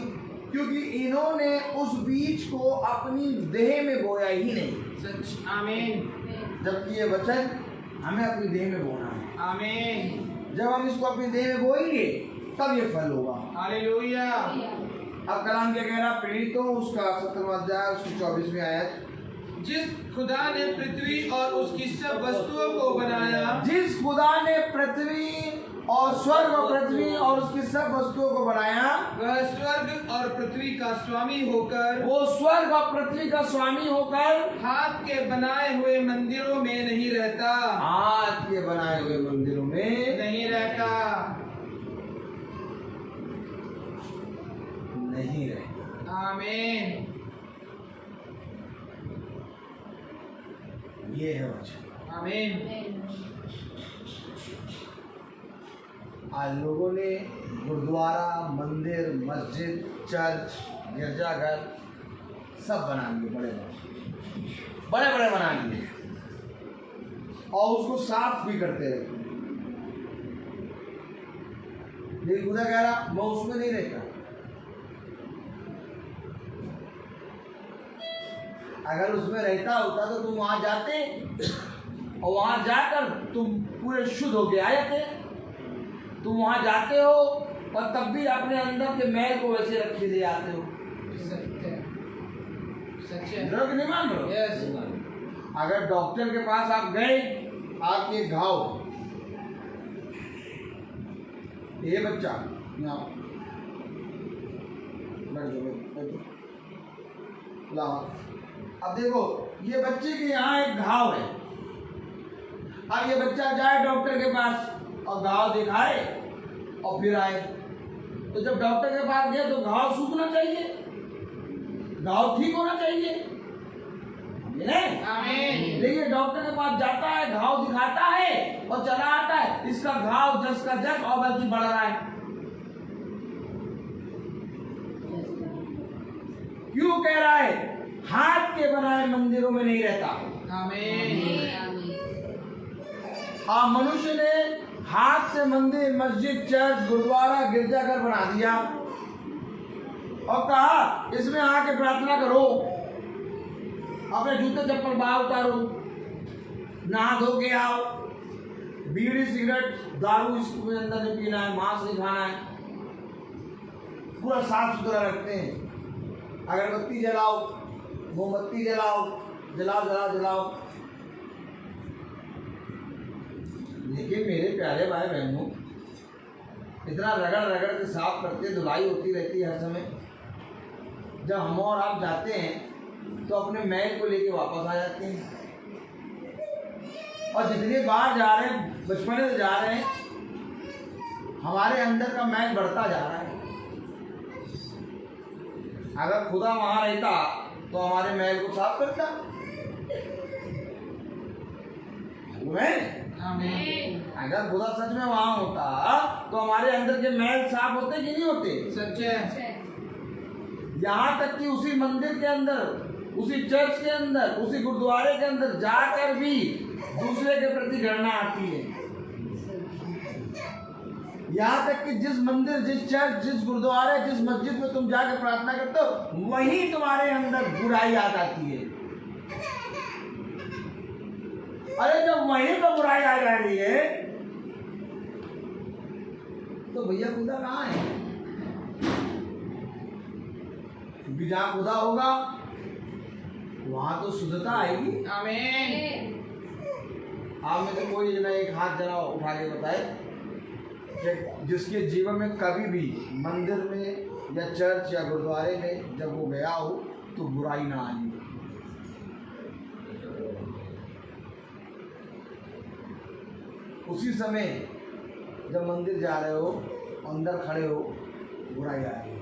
क्योंकि इन्होंने उस बीज को अपनी देह में बोया ही नहीं। सच। आमीन। जबकि ये वचन हमें अपनी देह में बोना है। आमीन। जब हम इसको अपनी देह में बोएंगे तब ये फल होगा। हालेलुया। अब कलाम क्या कह रहा? प्रेरित हो उसका 17वां अध्याय उसकी 24वीं आयत। जिस खुदा ने पृथ्वी और उसकी सब वस्तुओं को बनाया, जिस खुदा ने पृथ्वी और स्वर्ग और पृथ्वी और उसकी सब वस्तुओं को बनाया, वह स्वर्ग और पृथ्वी का स्वामी होकर, वो स्वर्ग और पृथ्वी का स्वामी होकर हाथ के बनाए हुए मंदिरों में नहीं रहता। हाथ के बनाए हुए मंदिरों में नहीं रहता। नहीं रहता। आमीन। ये है वचन। आमीन। आज लोगों ने गुरुद्वारा, मंदिर, मस्जिद, चर्च, गिरजाघर सब बना लिए, बड़े बड़े बना लिए और उसको साफ भी करते रहते। लेकिन खुदा कह रहा मैं उसमें नहीं रहता। अगर उसमें रहता होता तो तुम वहां जाते और वहां जाकर तुम पूरे शुद्ध होके आ जाते। तुम वहां जाते हो और तब भी अपने अंदर के मैल को वैसे रखे ले आते हो। सत्य। सच्चे। लोग नहीं मान रहे? यस। अगर डॉक्टर के पास आप गए, आपके घाव, ये बच्चा यहाँ बैठ जाओ, लाओ। अब देखो ये बच्चे के यहाँ एक घाव है। अब ये बच्चा जाए डॉक्टर के पास और घाव दिखाए और फिर आए, तो जब डॉक्टर के पास गए तो घाव सूखना चाहिए, घाव ठीक होना चाहिए। आमीन। लेकिन डॉक्टर के पास जाता है, घाव दिखाता है और चला आता है, इसका घाव जस का जस और बल्कि बढ़ रहा है। क्यों कह रहा है? हाथ के बनाए मंदिरों में नहीं रहता। आमीन। मनुष्य ने हाथ से मंदिर, मस्जिद, चर्च, गुरुद्वारा, गिरजाघर बना दिया और कहा इसमें आके प्रार्थना करो, अपने जूते चप्पल बाहर उतारो, नहा धो के आओ, बीड़ी सिगरेट दारू इसके अंदर नहीं पीना है, मांस नहीं खाना है, पूरा साफ सुथरा रखते हैं। अगरबत्ती जलाओ, मोमबत्ती जलाओ, जलाओ। लेकिन मेरे प्यारे भाई बहनों, इतना रगड़ के साफ करते, धुलाई होती रहती है हर समय। जब हम और आप जाते हैं तो अपने मैल को लेके वापस आ जाते हैं, और जितने बार जा रहे हैं, बचपने से जा रहे हैं, हमारे अंदर का मैल बढ़ता जा रहा है। अगर खुदा वहां रहता तो हमारे मैल को साफ करता। आमीन। अगर खुदा सच में वहां होता तो हमारे अंदर के मैल साफ होते कि नहीं होते? सच्चे। यहाँ तक कि उसी मंदिर के अंदर, उसी चर्च के अंदर, उसी गुरुद्वारे के अंदर जाकर भी दूसरे के प्रति घृणा आती है। यहाँ तक कि जिस मंदिर, जिस चर्च, जिस गुरुद्वारे, जिस मस्जिद में तुम जाकर प्रार्थना करते हो, वहीं तुम्हारे अंदर बुराई आ जाती है। अरे जब वहीं पर बुराई आ जा रही है तो भैया खुदा कहाँ है? क्योंकि जहाँ खुदा होगा वहां तो शुद्धता आएगी। आमीन। आप में से कोई जना एक हाथ जरा उठा के बताए कि जिसके जीवन में कभी भी मंदिर में या चर्च या गुरुद्वारे में जब वो गया हो तो बुराई ना आई। उसी समय जब मंदिर जा रहे हो, अंदर खड़े हो, बुराई आ रही है।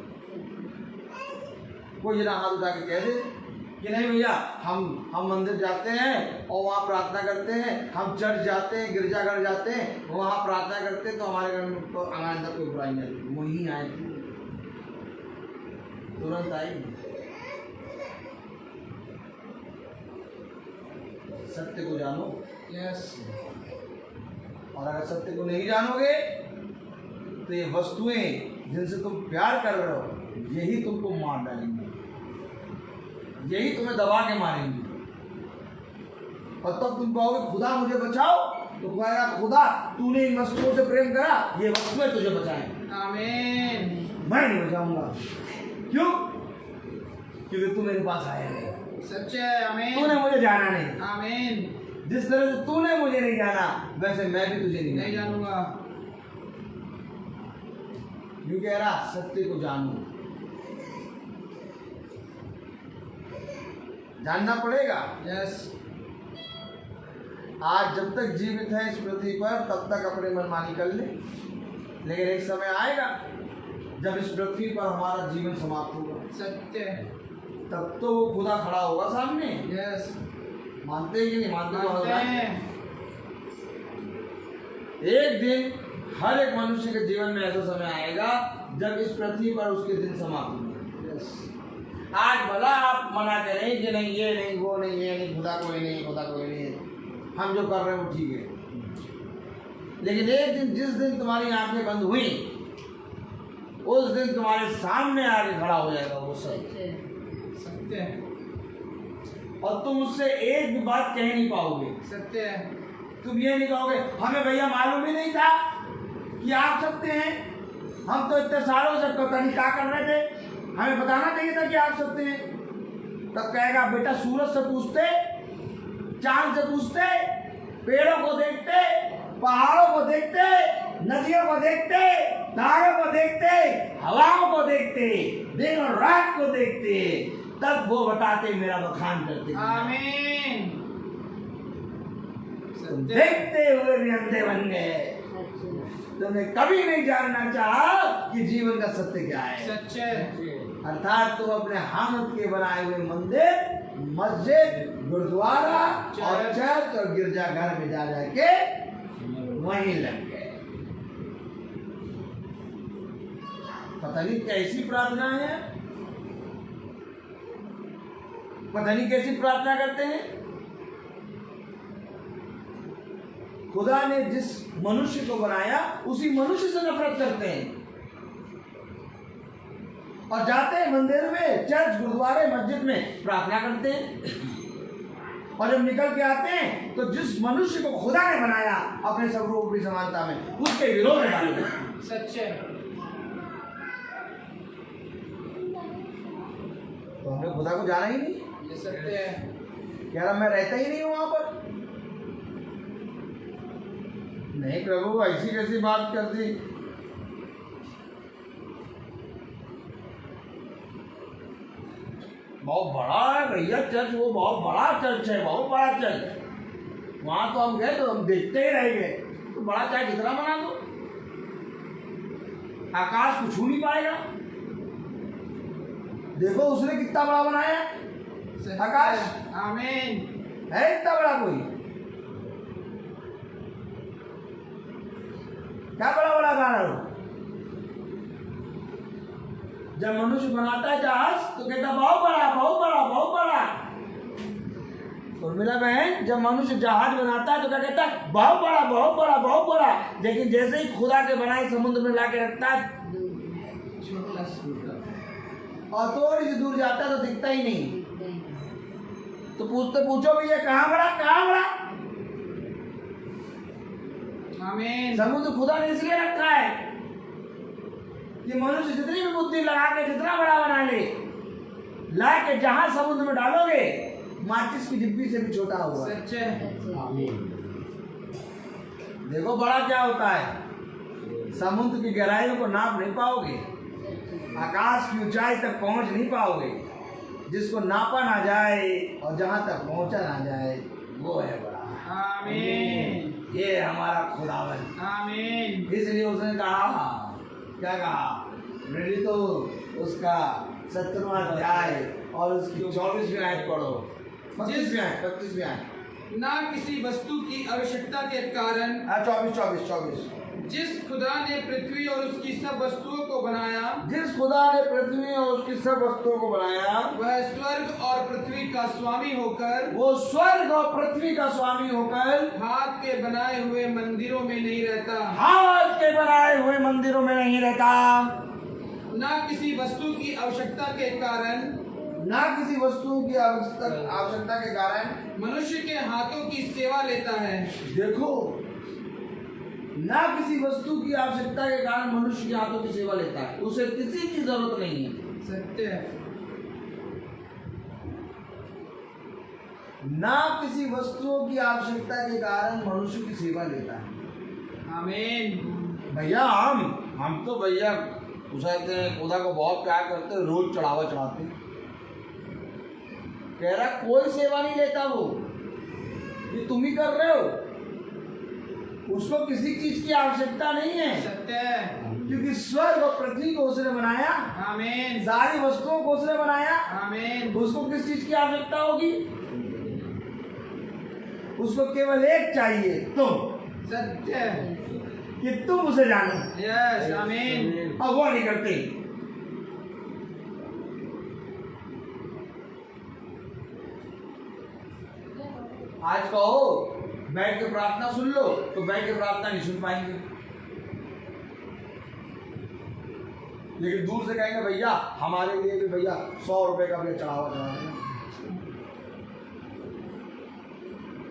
कोई जना हाथ उठा के कह दे कि नहीं भैया, हम मंदिर जाते हैं और वहाँ प्रार्थना करते हैं, हम चर्च जाते हैं, गिरजाघर जाते हैं, वहाँ प्रार्थना करते हैं, तो हमारे घर में तो हमारे अंदर कोई बुराई नहीं आती। वहीं आए तुरंत आई। सत्य को जानो। यस। और अगर सत्य को नहीं जानोगे तो ये वस्तुएं जिनसे तुम प्यार कर रहे हो यही तुमको मार डालेंगी, यही तुम्हें दबा के मारेंगी। और तब तुम कहोगे खुदा मुझे बचाओ, तो कहेगा खुदा तूने इन वस्तुओं से प्रेम करा, ये वस्तुएं तुझे बचाएं। आमीन। मैं नहीं बचाऊंगा। क्यों? क्योंकि तू मेरे पास आया नहीं, सच्चे है। आमीन। तूने मुझे जाना नहीं। आमीन। जिस तरह से तूने मुझे नहीं जाना वैसे मैं भी तुझे नहीं जानूंगा। यूं कह रहा सत्य को जानो। जानना पड़ेगा। यस। आज जब तक जीवित है इस पृथ्वी पर तब तक अपने मनमानी कर ले, लेकिन एक समय आएगा जब इस पृथ्वी पर हमारा जीवन समाप्त होगा, सत्य। तब तो वो खुदा खड़ा होगा सामने। यस। मानते हैं कि नहीं मानते? तो मानते हैं। एक दिन हर एक मनुष्य के जीवन में ऐसा समय आएगा जब इस पृथ्वी पर उसके दिन समाप्त होंगे। यस। आज भला आप मना करें कि नहीं ये नहीं वो नहीं ये नहीं, खुदा कोई नहीं, खुदा कोई नहीं है, हम जो कर रहे हैं वो ठीक है, लेकिन एक दिन जिस दिन तुम्हारी आंखें बंद हुई उस दिन तुम्हारे सामने आके खड़ा हो जाएगा वो सत्य। सत्य। और तुम उससे एक भी बात कह नहीं पाओगे। सत्य। तुम ये नहीं कहोगे हमें भैया मालूम ही नहीं था कि आप सत्य हैं, हम तो इतने सालों से पता नहीं क्या कर रहे थे, हमें बताना चाहिए था कि आप सत्य हैं। तब कहेगा बेटा सूरज से पूछते, चांद से पूछते, पेड़ों को देखते, पहाड़ों को देखते, नदियों को देखते, तारों को देखते, हवाओं को देखते, दिन और रात को देखते, तब वो बताते मेरा बखान करते। आमीन। तुम देखते हुए भी अंधे बन गए। तुमने कभी नहीं जानना चाहा कि जीवन का सत्य क्या है। सच्चे। अर्थात तुम अपने हामिद के बनाए हुए मंदिर, मस्जिद, गुरुद्वारा और चर्च और गिरजाघर में जा जाके वहीं लग गए। पता नहीं कैसी प्रार्थना है, पता नहीं कैसी प्रार्थना करते हैं। खुदा ने जिस मनुष्य को बनाया उसी मनुष्य से नफरत करते हैं और जाते हैं मंदिर में, चर्च, गुरुद्वारे, मस्जिद में प्रार्थना करते हैं, और जब निकल के आते हैं तो जिस मनुष्य को खुदा ने बनाया अपने सर्वोपरि समानता में उसके विरोध में डालते हैं। सच्चे। तो हमने खुदा को जाना ही नहीं। ये सत्य है। कह रहा मैं रहता ही नहीं हूं वहां पर। नहीं प्रभु ऐसी कैसी बात कर दी। बहुत बड़ा है भैया चर्च, वो बहुत बड़ा चर्च है, बहुत बड़ा चर्च। वहां तो हम गए तो हम देखते ही रह गए। तो बड़ा चाहे कितना बना दो, आकाश को छू नहीं पाएगा। देखो उसने कितना बड़ा बनाया आकाश। आमीन। है इतना बड़ा कोई? क्या बड़ा बड़ा गाना हो? जब मनुष्य बनाता है जहाज तो कहता बहुत बड़ा बहुत बड़ा बहुत बड़ा। उर्मिला बहन हैं जब मनुष्य जहाज बनाता है तो क्या कहता है, बहुत बड़ा बहुत बड़ा बहुत बड़ा, लेकिन जैसे ही खुदा के बनाए समुद्र में लाके रखता है छोटा छोटा। और थोड़ी सी दूर जाता है तो दिखता ही नहीं। तो पूछो भी ये कहाँ बड़ा, कहाँ बड़ा? आमीन। समुद्र खुदा ने इसलिए रखा है कि मनुष्य जितनी भी बुद्धि लगा के जितना बड़ा बना ले, ला के जहां समुद्र में डालोगे माचिस की डिब्बी से भी छोटा हुआ है। सच है। देखो बड़ा क्या होता है, समुद्र की गहराइयों को नाप नहीं पाओगे, आकाश की ऊंचाई तक पहुंच नहीं पाओगे। जिसको नापा ना जाए और जहां तक पहुंचा ना जाए वो है बड़ा। आमीन। ये हमारा खुदावन। आमीन। इसलिए उसने कहा, क्या कहा, मेरी तो उसका 70वां अध्याय और उसकी 24वीं आयत पढ़ो, 25वीं आयत। ना किसी वस्तु की आवश्यकता के कारण 24। जिस खुदा ने पृथ्वी और उसकी सब वस्तुओं को बनाया, जिस खुदा ने पृथ्वी और उसकी सब वस्तुओं को बनाया, वह स्वर्ग और पृथ्वी का स्वामी होकर, वो स्वर्ग और पृथ्वी का स्वामी होकर हाथ के बनाए हुए मंदिरों में नहीं रहता। हाथ के बनाए हुए मंदिरों में नहीं रहता। ना किसी वस्तु की आवश्यकता के कारण, ना किसी वस्तु की आवश्यकता के कारण मनुष्य के हाथों की सेवा लेता है। देखो, ना किसी वस्तु की आवश्यकता के कारण मनुष्य के हाथों की सेवा लेता है, उसे किसी की जरूरत नहीं है। सत्य है। ना किसी वस्तुओं की आवश्यकता के कारण मनुष्य की सेवा लेता है। आमीन। भैया हम तो भैया पूछते हैं, खुदा को बहुत प्यार करते हैं, रोज चढ़ावा चढ़ाते हैं। कह रहा कोई सेवा नहीं लेता, वो ये तुम ही कर रहे हो, उसको किसी चीज की आवश्यकता नहीं है। सत्य है। क्योंकि स्वर्ग और पृथ्वी को उसने बनाया, आमीन। सारी वस्तुओं को उसने बनाया, आमीन। उसको किस चीज की आवश्यकता होगी? उसको केवल एक चाहिए, तुम। सत्य है। कि तुम उसे जानो। यस। आमीन। अब वो नहीं करते। आज कहो बैठ के प्रार्थना सुन लो, तो बैठ के प्रार्थना नहीं सुन पाएंगे। लेकिन दूर से कहेंगे भैया हमारे लिए भी भैया 100 रुपए का भी चढ़ावा चढ़ा देना।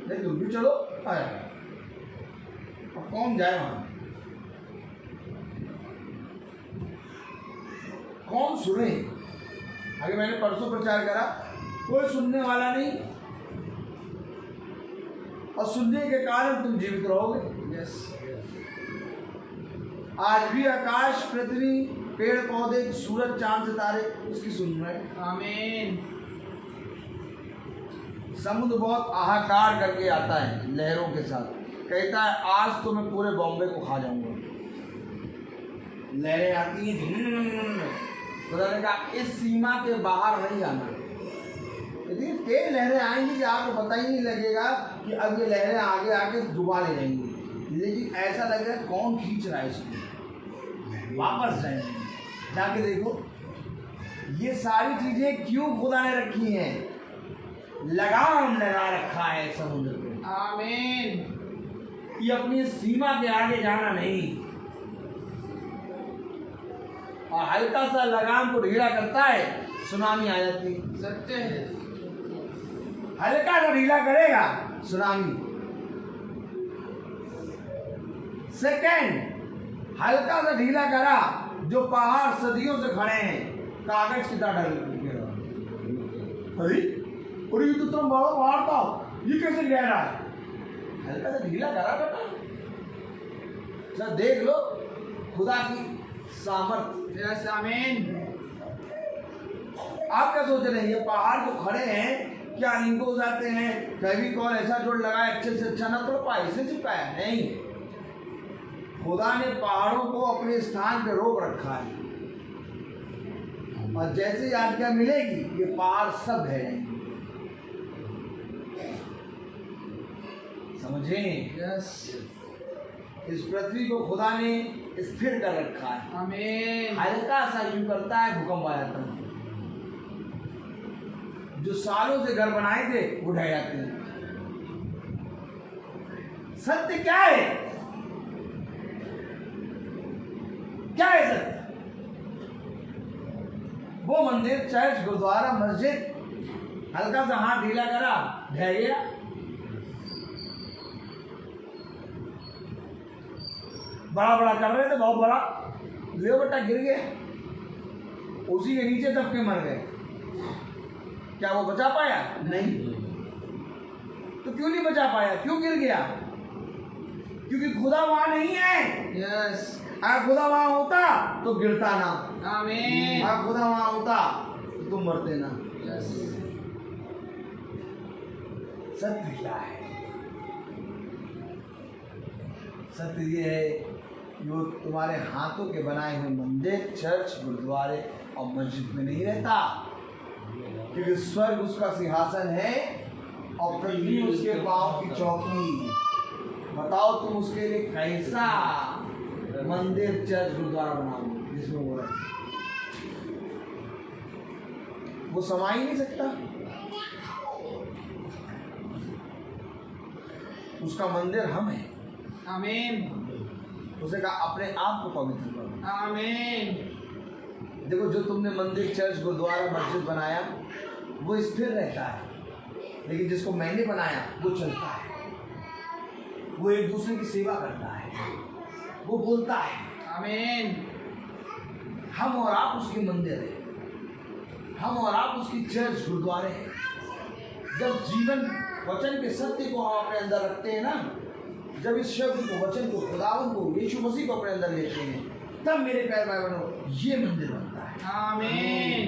नहीं तुम भी चलो, आया अब कौन जाए वहां, कौन सुने? आगे मैंने परसों प्रचार करा, कोई सुनने वाला नहीं, और सुनने के कारण तुम जीवित रहोगे। यस। आज भी आकाश, पृथ्वी, पेड़ पौधे, सूरज, चांद, सितारे उसकी सुन रहे हैं। आमीन। समुद्र बहुत हाहाकार करके आता है लहरों के साथ, कहता है आज तो मैं पूरे बॉम्बे को खा जाऊंगा। लहरें आती हैं, खुदा ने कहा इस सीमा के बाहर नहीं आना। इतनी तेज लहरें आएंगी कि आपको पता ही नहीं लगेगा कि अब ये लहरें आगे आके डुबा ले जाएंगी, लेकिन ऐसा लगेगा कौन खींच रहा है इसको, वापस जाएंगे। जाके देखो ये सारी चीजें क्यों खुदा ने रखी हैं, लगाम लगा रखा है समुद्र पे। आमीन। ये अपनी सीमा के आगे जाना नहीं, और हल्का सा लगाम को ढीला करता है सुनामी आ जाती है। सत्य है। हल्का सा ढीला करेगा सुनामी। सेकंड हल्का सा ढीला करा, जो पहाड़ सदियों से खड़े हैं कागज की तरह ढल, अरे ये तो तुम बड़ा पहाड़ था, ये कैसे गिर रहा है? हल्का सा ढीला करा बेटा, सर देख लो खुदा की सामर्थ्य। यस। आमीन। आप क्या सोच रहे हैं, ये पहाड़ जो खड़े हैं क्या इनको उजाते हैं फेविकॉल ऐसा जोड़ लगाए अच्छे से अच्छा ना तोड़ पाए, इसे चिपकाया नहीं। खुदा ने पहाड़ों को अपने स्थान पे रोक रखा है, और जैसे ही आज्ञा मिलेगी ये पहाड़ सब है, समझे? यस। इस पृथ्वी को खुदा ने स्थिर कर रखा है। आमीन। हल्का सा यूं करता है भूकंप आ जाता है, जो सालों से घर बनाए थे वो ढह जाते हैं। सत्य क्या है? क्या है सत्य? वो मंदिर, चर्च, गुरुद्वारा, मस्जिद, हल्का सा हाथ ढीला करा, ढह गया। बड़ा बड़ा कर रहे थे, बहुत बड़ा, ले बेटा गिर गया, उसी के नीचे दब के मर गए। क्या वो बचा पाया? नहीं। तो क्यों नहीं बचा पाया? क्यों गिर गया? क्योंकि खुदा वहां नहीं है। यस, अगर खुदा वहां होता तो गिरता ना। आमीन। अगर खुदा वहां होता तो तुम मरते ना। यस, सत्य क्या है? सत्य ये है कि वो तुम्हारे हाथों के बनाए हुए मंदिर, चर्च, गुरुद्वारे और मस्जिद में नहीं रहता, क्योंकि स्वर्ग उसका सिंहासन है और पृथ्वी उसके पांव की चौकी। बताओ तुम उसके लिए कैसा मंदिर, चर्च, गुरुद्वारा बनाओ जिसमें वो रहे? वो समा ही नहीं सकता। उसका मंदिर हम हैं। आमीन, उसे कहा अपने आप को पवित्र करो। आमीन। देखो, जो तुमने मंदिर, चर्च, गुरुद्वारा, मस्जिद बनाया वो स्थिर रहता है, लेकिन जिसको मैंने बनाया वो चलता है, वो एक दूसरे की सेवा करता है, वो बोलता है। आमीन। हम और आप उसके मंदिर हैं, हम और आप उसकी चर्च, गुरुद्वारे हैं। जब जीवन वचन के सत्य को हम अपने अंदर रखते हैं ना, जब इस शब्द को, वचन को, खुदावन को, यीशु मसीह को अपने अंदर लेते हैं, तब मेरे प्यारे भाई बहनों ये मंदिर बनता है। आमीन।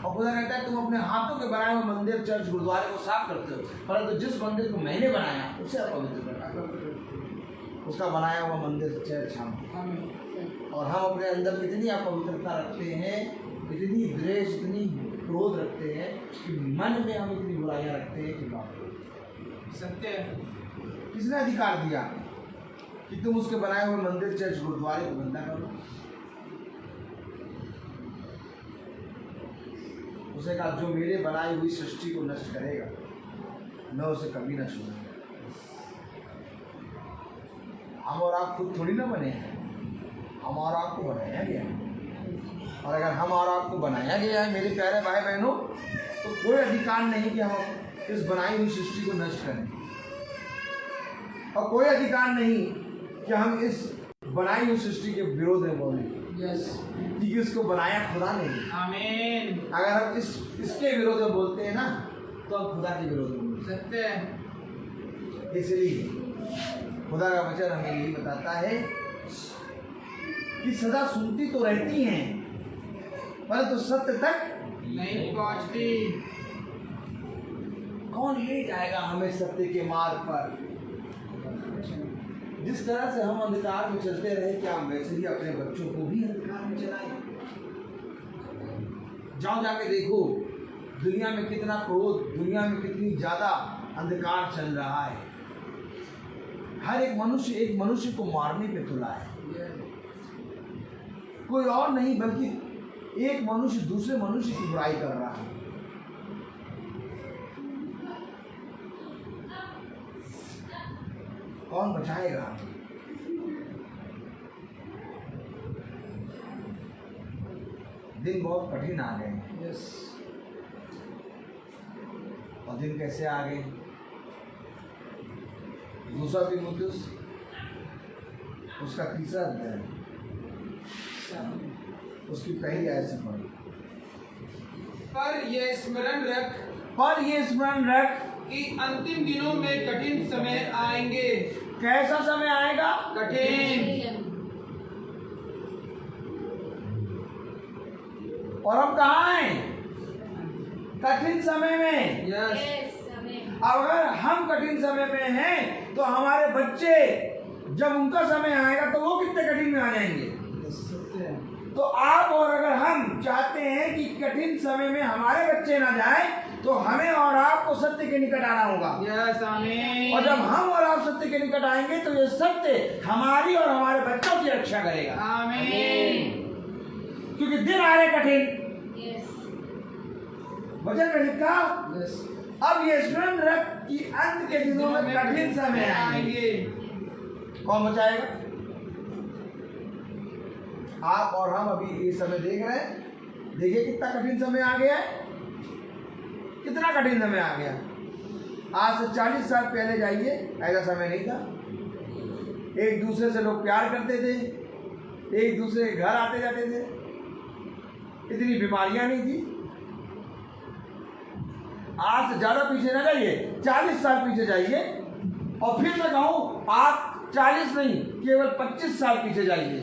और खुदा कहता है तुम अपने हाथों के बनाए हुए मंदिर, चर्च, गुरुद्वारे को साफ करते हो, परंतु जिस मंदिर को मैंने बनाया उसे अपवित्र करना। उसका बनाया हुआ मंदिर, चर्च हम, आमीन। और हम अपने अंदर इतनी अपवित्रता रखते हैं, इतनी द्वेष, इतनी क्रोध रखते हैं कि मन में हम इतनी बुराइयां रखते हैं कि बाप रे। सत्य। किसने अधिकार दिया कि तुम उसके बनाए हुए मंदिर, चर्च, गुरुद्वारे को गंदा करो? उसे कहा जो मेरे बनाई हुई सृष्टि को नष्ट करेगा मैं उसे कभी न छूऊंगा। हम और आप खुद थोड़ी ना बने हैं, हम और आपको बनाया गया है। और अगर हम और आपको बनाया गया है मेरे प्यारे भाई बहनों, तो कोई अधिकार नहीं कि हम इस बनाई हुई सृष्टि को नष्ट करें, और कोई अधिकार नहीं कि हम इस बनाई हुई सृष्टि के विरोध में बोलें। यस, क्योंकि इसको बनाया खुदा ने। आमीन। अगर हम इसके विरोध में बोलते हैं ना, तो हम खुदा के विरोध में बोलते सत्य। हैं। इसलिए खुदा का वचन हमें यही बताता है कि सदा सुनती तो रहती हैं परंतु सत्य तक नहीं पहुंचती। कौन ले जाएगा हमें सत्य के मार्ग पर? जिस तरह से हम अंधकार में चलते रहे, क्या हम वैसे ही अपने बच्चों को भी अंधकार में चलाएं? जाओ जाके देखो दुनिया में कितना क्रोध, दुनिया में कितनी ज्यादा अंधकार चल रहा है। हर एक मनुष्य को मारने पे तुला है। कोई और नहीं बल्कि एक मनुष्य दूसरे मनुष्य की बुराई कर रहा है। कौन बचाएगा? दिन बहुत कठिन आ गए। यस, और दिन कैसे आ गए? दूसरा तीमुथियुस उसका तीसरा अध्याय, उसकी पहली आयत से पढ़ो। पर ये स्मरण रख कि अंतिम दिनों में कठिन समय आएंगे। कैसा समय आएगा? कठिन। और हम कहाँ हैं? कठिन समय में। यस, अगर हम कठिन समय में हैं तो हमारे बच्चे जब उनका समय आएगा तो वो कितने कठिन में आ जाएंगे। तो आप और अगर हम चाहते हैं कि कठिन समय में हमारे बच्चे ना जाए तो हमें और आपको सत्य के निकट आना होगा। यस, आमीन। और जब हम और आप सत्य के निकट आएंगे तो ये सत्य हमारी और हमारे बच्चों की रक्षा करेगा। आमीन। क्योंकि दिन आ रहे कठिन। वचन में लिखा, यस, अब ये स्मरण रख कि अंत के दिनों में कठिन समय आएंगे। कौन बचाएगा? आप और हम अभी ये समय देख रहे हैं, देखिए कितना कठिन समय आ गया है, कितना कठिन समय आ गया। आज से 40 साल पहले जाइए, ऐसा समय नहीं था। एक दूसरे से लोग प्यार करते थे, एक दूसरे के घर आते जाते थे, इतनी बीमारियां नहीं थी। आज से ज़्यादा पीछे ना जाइए, 40 साल पीछे जाइए, और फिर मैं कहूँ आप 40 नहीं, केवल 25 साल पीछे जाइए,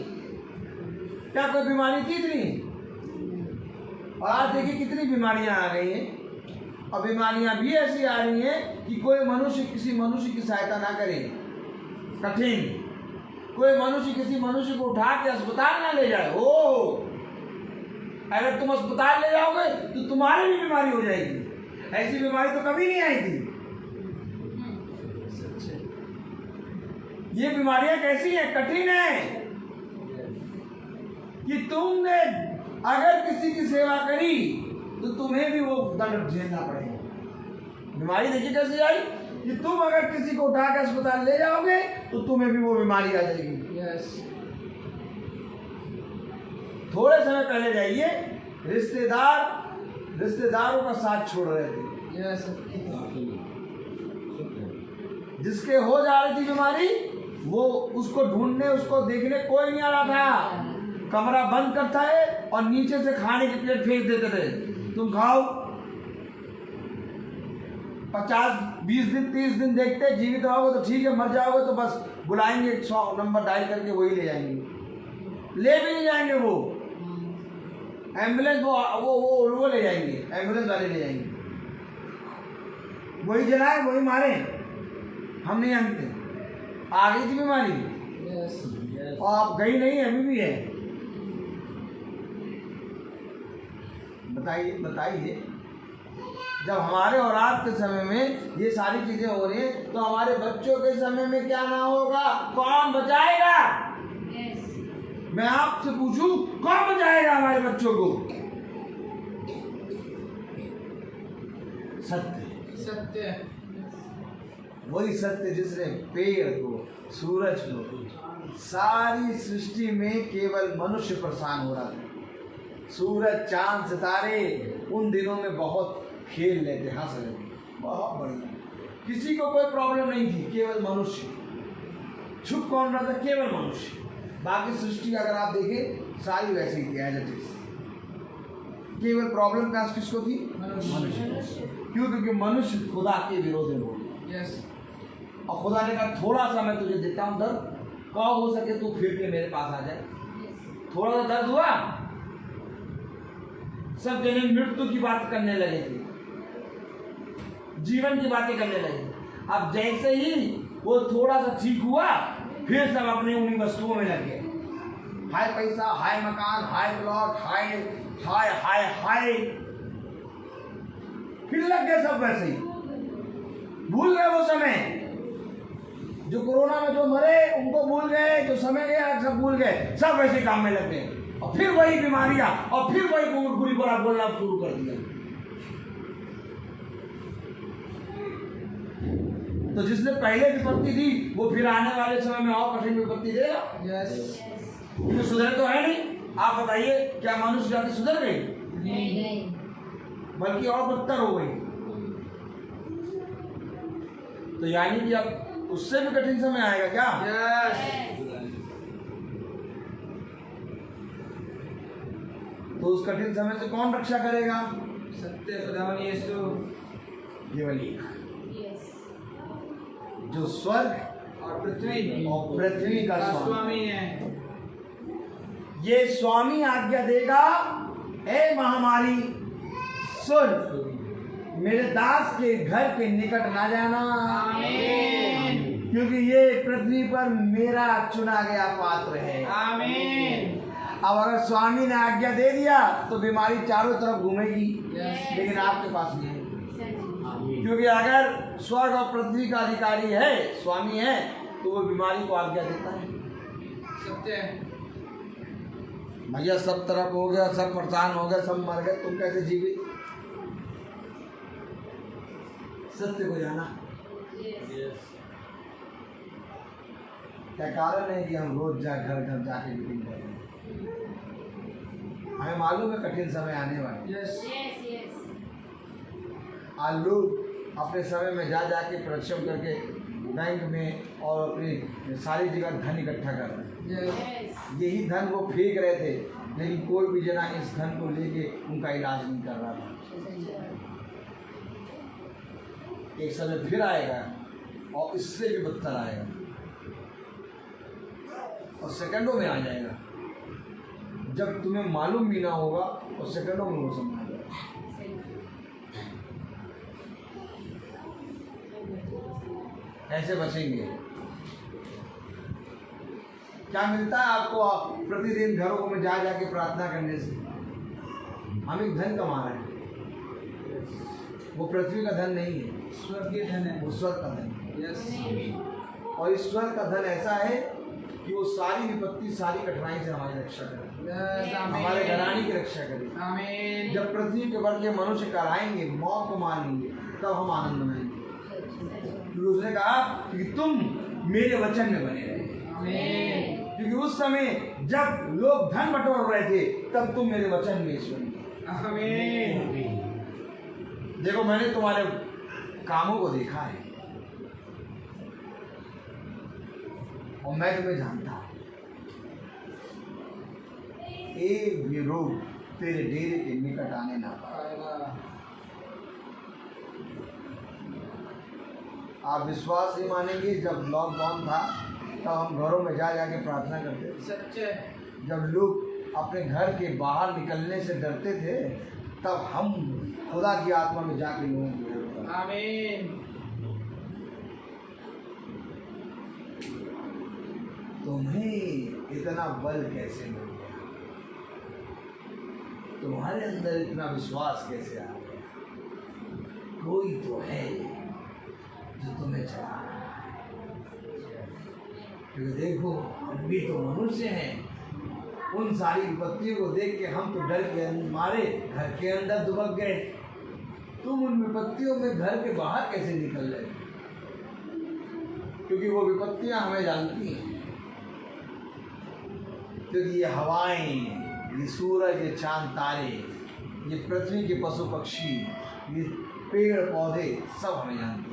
क्या कोई बीमारी थी इतनी? और आज देखिए कितनी बीमारियां आ गई हैं, और बीमारियां भी ऐसी आ रही हैं कि कोई मनुष्य किसी मनुष्य की सहायता ना करे। कठिन, कोई मनुष्य किसी मनुष्य को उठा के अस्पताल ना ले जाए। ओ, अगर तुम अस्पताल ले जाओगे तो तुम्हारी भी बीमारी हो जाएगी। ऐसी बीमारी तो कभी नहीं आई थी। ये बीमारियां कैसी हैं? कठिन है कि तुमने अगर किसी की सेवा करी तो तुम्हें भी वो दंड झेलना पड़ेगा। बीमारी देखिए कैसी आई कि तुम अगर किसी को उठा के अस्पताल ले जाओगे तो तुम्हें भी वो बीमारी आ जाएगी। थोड़े समय पहले जाइए, रिश्तेदारों का साथ छोड़ रहे थे। जिसके हो जा रही थी बीमारी, वो उसको ढूंढने, उसको देखने कोई नहीं आ रहा था। कमरा बंद करता है और नीचे से खाने की प्लेट फेंक देते थे, तुम खाओ। 50, 20 दिन, 30 दिन देखते, जीवित रहोगे तो ठीक है, मर जाओगे तो बस बुलाएंगे, 100 नंबर डायल करके वही ले जाएंगे। ले भी नहीं जाएंगे वो एम्बुलेंस, वो ले जाएंगे, एम्बुलेंस वाले ले जाएंगे। वही जलाए, वही मारे, हम नहीं जानते। आ गई थी बीमारी, और आप गई नहीं, अभी भी है। बताइए जब हमारे और आपके समय में ये सारी चीजें हो रही हैं, तो हमारे बच्चों के समय में क्या ना होगा? कौन बचाएगा? मैं आपसे पूछूं, कौन बचाएगा हमारे बच्चों को? सत्य, वही सत्य जिसने पेड़ को, सूरज को, सारी सृष्टि में केवल मनुष्य परेशान हो रहा था। सूरज, चांद, सितारे उन दिनों में बहुत खेल लेते, हंस रहे थे, बहुत बढ़िया, किसी को कोई प्रॉब्लम नहीं थी, केवल मनुष्य छुप कौन रहा था? केवल मनुष्य। बाकी सृष्टि अगर आप देखें सारी वैसे ही थी, एज इट इज। केवल प्रॉब्लम क्या किसको थी? मनुष्य। क्यों? क्योंकि मनुष्य खुदा के विरोध में हो। और खुदा ने कहा थोड़ा सा मैं तुझे देता हूँ दर्द, कहो हो सके तू फिर के मेरे पास आ जाए। थोड़ा सा दर्द हुआ, सब जने मृत्यु की बात करने लगे थे, जीवन की बातें करने लगे। अब जैसे ही वो थोड़ा सा ठीक हुआ, फिर सब अपने उन्हीं वस्तुओं में लग गए। हाय पैसा, हाय मकान, हाय प्लॉट, हाय हाय हाय हाय, फिर लग गए सब वैसे ही। भूल गए वो समय, जो कोरोना में जो मरे उनको भूल गए, जो समय गया सब भूल गए, सब वैसे काम में लग गए। और फिर वही बीमारियां, और फिर वही बुरी बुरा बोलना शुरू कर दिया। तो जिसने पहले विपत्ति दी, वो फिर आने वाले समय में और कठिन विपत्ति देगा। तो सुधर तो है नहीं। आप बताइए, क्या मनुष्य जाति सुधर गई? नहीं, बल्कि और बदतर हो गई। तो यानी कि अब उससे भी कठिन समय आएगा क्या? तो उस कठिन समय से कौन रक्षा करेगा? सत्य खुदावन यीशु, केवल एक, जो स्वर्ग और पृथ्वी का स्वामी है। ये स्वामी आज्ञा देगा, ए महामारी सुन, मेरे दास के घर के निकट ना जाना, आमीन। क्योंकि ये पृथ्वी पर मेरा चुना गया पात्र है। आमीन। अब अगर स्वामी ने आज्ञा दे दिया तो बीमारी चारों तरफ घूमेगी, लेकिन आपके पास नहीं है। क्योंकि अगर स्वर्ग और पृथ्वी का अधिकारी है, स्वामी है, तो वो बीमारी को आज्ञा देता है। सत्य भैया सब तरफ हो गया, सब परेशान हो गए, सब मर गए, तुम कैसे जीवित? सत्य को जाना, क्या कारण है कि हम रोज घर घर जाके मीटिंग कर रहे हैं? हमें मालूम है कठिन समय आने वाले। यस आज लोग अपने समय में जा जाके परिश्रम करके बैंक में और अपनी सारी जगह धन इकट्ठा कर रहे हैं। यस यही धन वो फेंक रहे थे, लेकिन कोई भी जना इस धन को लेके उनका इलाज नहीं कर रहा था। एक समय फिर आएगा और इससे भी बदतर आएगा और सेकंडों में आ जाएगा, जब तुम्हें मालूम भी ना होगा और सेकंडों में वो समझ आ जाएगा। ऐसे बचेंगे। क्या मिलता है आपको? आप प्रतिदिन घरों में जा जाके प्रार्थना करने से हम एक धन कमा रहे हैं। वो पृथ्वी का धन नहीं है, स्वर्गीय धन है। वो स्वर्ग का धन है। यस और इस स्वर्ग का धन ऐसा है कि वो सारी विपत्ति, सारी कठिनाई से हमारी रक्षा करे, यस हमारे घराने की रक्षा करे। आमीन। जब पृथ्वी के वर्ग के मनुष्य कराएंगे, मौत को मानेंगे, तब हम आनंद मनाएंगे। क्योंकि उसने कहा कि तुम मेरे वचन में बने रहे। आमीन। क्योंकि उस समय जब लोग धन बटोर रहे थे, तब तुम मेरे वचन में ईश्वर थे। आमीन। देखो, मैंने तुम्हारे कामों को देखा है और मैं तुम्हें जानता हूं। एक भी रोग तेरे डेरे के निकट आने ना पाएगा। आप विश्वास नहीं मानेंगे, जब लॉकडाउन था तब हम घरों में जा जाके प्रार्थना करते थे। सच्चे जब लोग अपने घर के बाहर निकलने से डरते थे, तब हम खुदा की आत्मा में जाके लोगों को आमीन। तुम्हें इतना बल कैसे मिल गया? तुम्हारे अंदर इतना विश्वास कैसे आ गया? कोई तो है जो तुम्हें चला रहा है। क्योंकि देखो, हम भी तो मनुष्य हैं। उन सारी विपत्तियों को देख के हम तो डर के मारे घर के अंदर दुबक गए। तुम उन विपत्तियों में घर के बाहर कैसे निकल रहे? क्योंकि वो विपत्तियां हमें जानती हैं। क्योंकि ये हवाएं, ये सूरज, ये चांद तारे, ये पृथ्वी के पशु पक्षी, ये पेड़ पौधे सब हमें जानते हैं।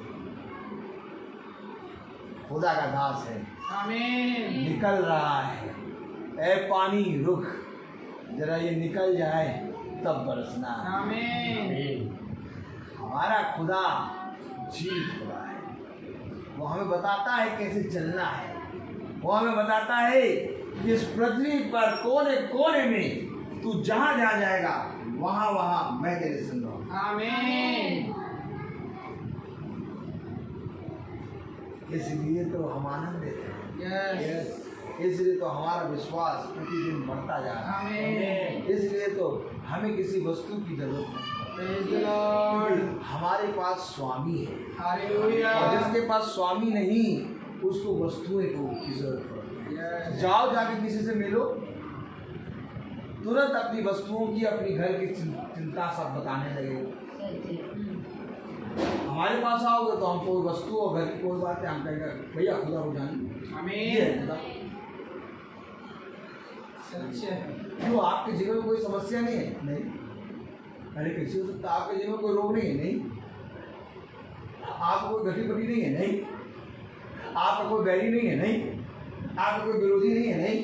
खुदा का दास है, आमीन। निकल रहा है। ऐ पानी रुक, जरा ये निकल जाए तब बरसना। आमीन। हमारा खुदा जीवित खुदा है। वो हमें बताता है कैसे चलना है। वो हमें बताता है कि इस पृथ्वी पर कोने कोने में तू जहां जा जाएगा, वहां वहां मैं तेरे संग रहूंगा। आमीन। इसलिए तो हम आनंदित हैं। यस इसलिए तो हमारा विश्वास प्रतिदिन बढ़ता जा रहा है। आमीन। इसलिए तो हमें किसी वस्तु की जरूरत नहीं। Praise the Lord. हमारे पास स्वामी है, हालेलुया। और जिसके पास स्वामी नहीं, उसको वस्तुएं की जरूरत पड़ती है। यस जाओ जाके किसी से मिलो, तुरंत अपनी वस्तुओं की, अपनी घर की चिंता सब बताने लगे। हमारे पास आओगे तो हम कोई वस्तु और घर की कोई बात है, हम कहेंगे भैया खुदा को जानिए। आमीन। ये है खुदा। सच्चे क्यों? आपके जीवन में कोई समस्या नहीं है? नहीं। अरे कैसे हो सकता? आपके जीवन में कोई रोग नहीं है? नहीं। आपको कोई घटी पटी नहीं है? नहीं। आपका कोई बैरी नहीं है? नहीं। आपका कोई विरोधी नहीं है? नहीं।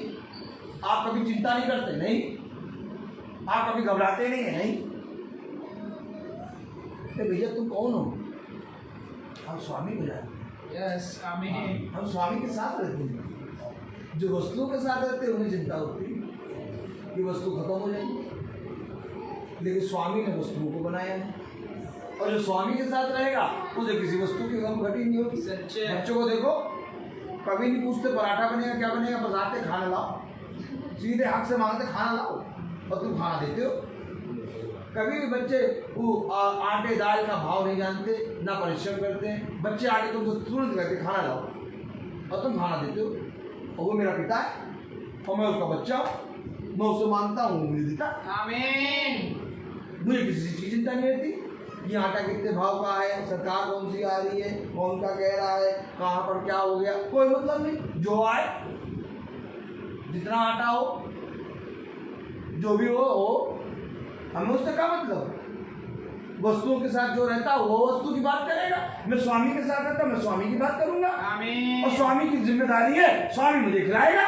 आप कभी चिंता नहीं करते? नहीं। आप कभी घबराते नहीं है? नहीं। अरे भैया तुम कौन हो? हम स्वामी को जानते हैं। यस आमीन। हम स्वामी के साथ रहते हैं। जो वस्तुओं के साथ रहते हैं उन्हें चिंता होती है कि वस्तु खत्म हो जाएगी, लेकिन स्वामी ने वस्तुओं को बनाया है, और जो स्वामी के साथ रहेगा उसे किसी वस्तु की गम घटी नहीं होगी। सच्चे बच्चों को देखो, कभी नहीं पूछते पराठा बनेगा क्या बनेगा, बस आते खाना लाओ, सीधे हाथ से मांगते खाना लाओ और तुम खाना देते हो। कभी भी बच्चे वो आटे दाल का भाव नहीं जानते, ना परिश्रम करते हैं। बच्चे आके तुमसे तुरंत कहते खाना लाओ और तुम खाना देते हो। और वो मेरा पिता है और मैं उसका बच्चा हूँ, मैं उसे मानता हूँ, मुझे देता। आमीन। मुझे किसी चीज़ की चिंता नहीं रहती। ये आटा कितने भाव का है, सरकार कौन सी आ रही है, कौन का कह रहा है, कहाँ पर क्या हो गया, कोई मतलब नहीं। जो आए, जितना आटा हो, जो भी हो, हमें उससे क्या मतलब। वस्तुओं के साथ जो रहता है वो वस्तु की बात करेगा, मैं स्वामी के साथ रहता मैं स्वामी की बात करूंगा। आमीन। और स्वामी की जिम्मेदारी है, स्वामी मुझे खिलाएगा।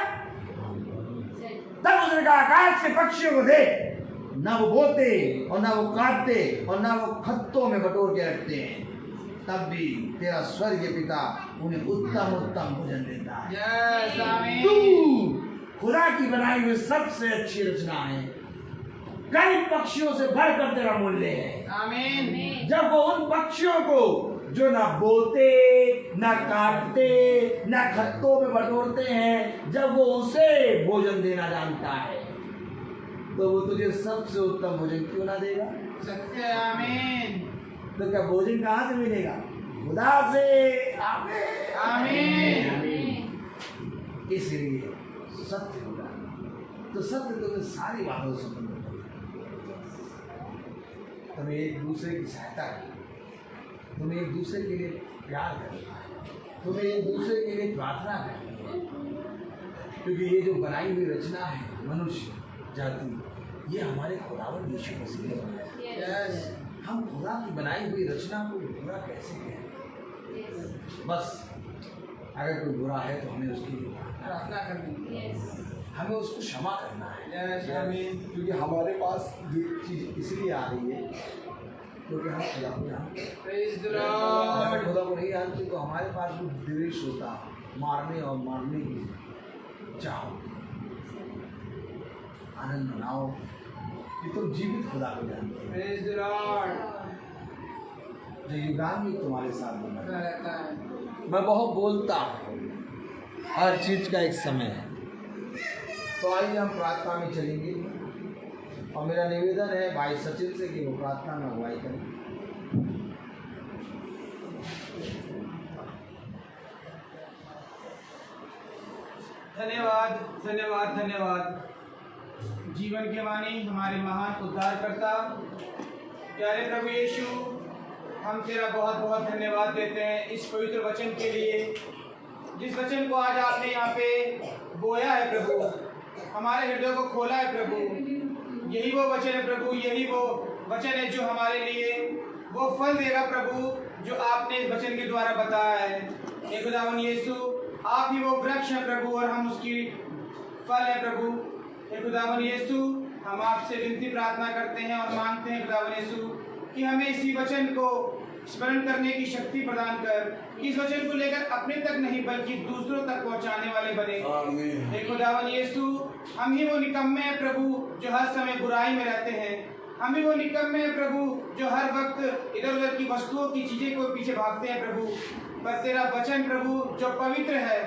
तब उसने कहा आकाश के पक्षियों को देख, ना वो बोलते और ना वो काटते और ना वो खत्तों में बटोर के रखते हैं, तब भी तेरा स्वर्गीय पिता उन्हें उत्तम उत्तम भोजन देता है। यस आमीन। तू खुदा की बनाई हुई सबसे अच्छी रचना है, कई पक्षियों से बढ़कर तेरा मूल्य है। आमीन। जब वो उन पक्षियों को जो ना बोलते, ना काटते, ना खत्तों में बटोरते हैं, जब वो उसे भोजन देना जानता है, तो वो तुझे सबसे उत्तम भोजन क्यों ना देगा। सत्य। आमीन। तो क्या भोजन कहाँ से मिलेगा? खुदा से। आमीन। आमीन। इसलिए सत्य होगा तो सत्य तुम्हें सारी बातों से सुन, तुम्हें एक दूसरे की सहायता करनी, तुम्हें एक दूसरे के लिए प्यार करना है, तुम्हें एक दूसरे के लिए प्रार्थना करनी है, क्योंकि ये जो बनाई हुई रचना है मनुष्य जाति, ये हमारे खुदावंद यीशु मसीह ने बनाया है। यस। हम खुदा की बनाई हुई रचना को बुरा कैसे कहें? बस अगर कोई बुरा है तो हमें उसकी प्रार्थना करनी। हमें उसको क्षमा करना है। यस आमीन। क्योंकि हमारे पास ये चीज़ इसलिए आ रही है क्योंकि हम खुदा को जानते हैं। प्रेज द अगर लॉर्ड। खुदा को नहीं जानते तो हमारे पास भी द्वेष होता, मारने और मारने की चाहो। आनंद मनाओ कि तुम जीवित खुदा को जानते हो, प्रेज द लॉर्ड। जो युगान भी तुम्हारे साथ बना है। रहता है। मैं बहुत बोलता हूँ, हर चीज़ का एक समय है। तो आइए हम प्रार्थना में चलेंगे और मेरा निवेदन है भाई सचिन से कि वो प्रार्थना में अगुवाई करें। धन्यवाद धन्यवाद धन्यवाद। जीवन के वाणी हमारे महान उद्धारकर्ता प्यारे प्रभु यीशु, हम तेरा बहुत बहुत धन्यवाद देते हैं इस पवित्र वचन के लिए, जिस वचन को आज आपने यहाँ पे बोया है प्रभु, हमारे हृदय को खोला है प्रभु। यही वो वचन है प्रभु, यही वो वचन है जो हमारे लिए वो फल देगा प्रभु, जो आपने इस वचन के द्वारा बताया है। हे खुदावन यीशु, आप ही वो वृक्ष हैं प्रभु और हम उसकी फल है प्रभु। हे खुदावन यीशु, हम आपसे विनती प्रार्थना करते हैं और मांगते हैं खुदावन यीशु कि हमें इसी वचन को स्मरण करने की शक्ति प्रदान कर, इस वचन को लेकर अपने तक नहीं बल्कि दूसरों तक पहुंचाने वाले बने। हे खुदावन यीशु, हम ही वो निकम्मे हैं प्रभु जो हर समय बुराई में रहते हैं। हम ही वो निकम्मे हैं प्रभु जो हर वक्त इधर उधर की वस्तुओं की चीजें को पीछे भागते हैं प्रभु। पर तेरा वचन प्रभु जो पवित्र है,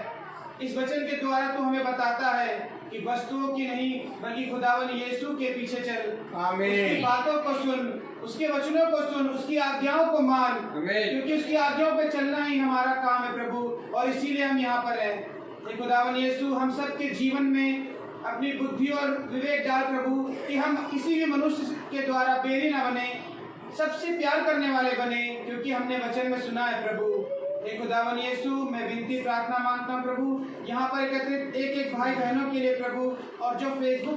इस वचन के द्वारा तू हमें बताता है कि वस्तुओं की नहीं बल्कि खुदावन यीशु के पीछे चल। आमीन। उसकी बातों को सुन, उसके वचनों को सुन, उसकी आज्ञाओं को मान, क्योंकि उसकी आज्ञाओं पे चलना ही हमारा काम है प्रभु, और इसीलिए हम यहाँ पर हैं। हे खुदावन यीशु, हम सबके जीवन में अपनी बुद्धि और विवेक डाल प्रभु, कि हम किसी भी मनुष्य के द्वारा बेरी न बने, सबसे प्यार करने वाले बने, क्योंकि हमने वचन में सुना है प्रभु। हे खुदावन यीशु, मैं विनती प्रार्थना मांगता हूँ प्रभु, यहाँ पर एकत्रित एक एक भाई बहनों के लिए प्रभु, और जो फेसबुक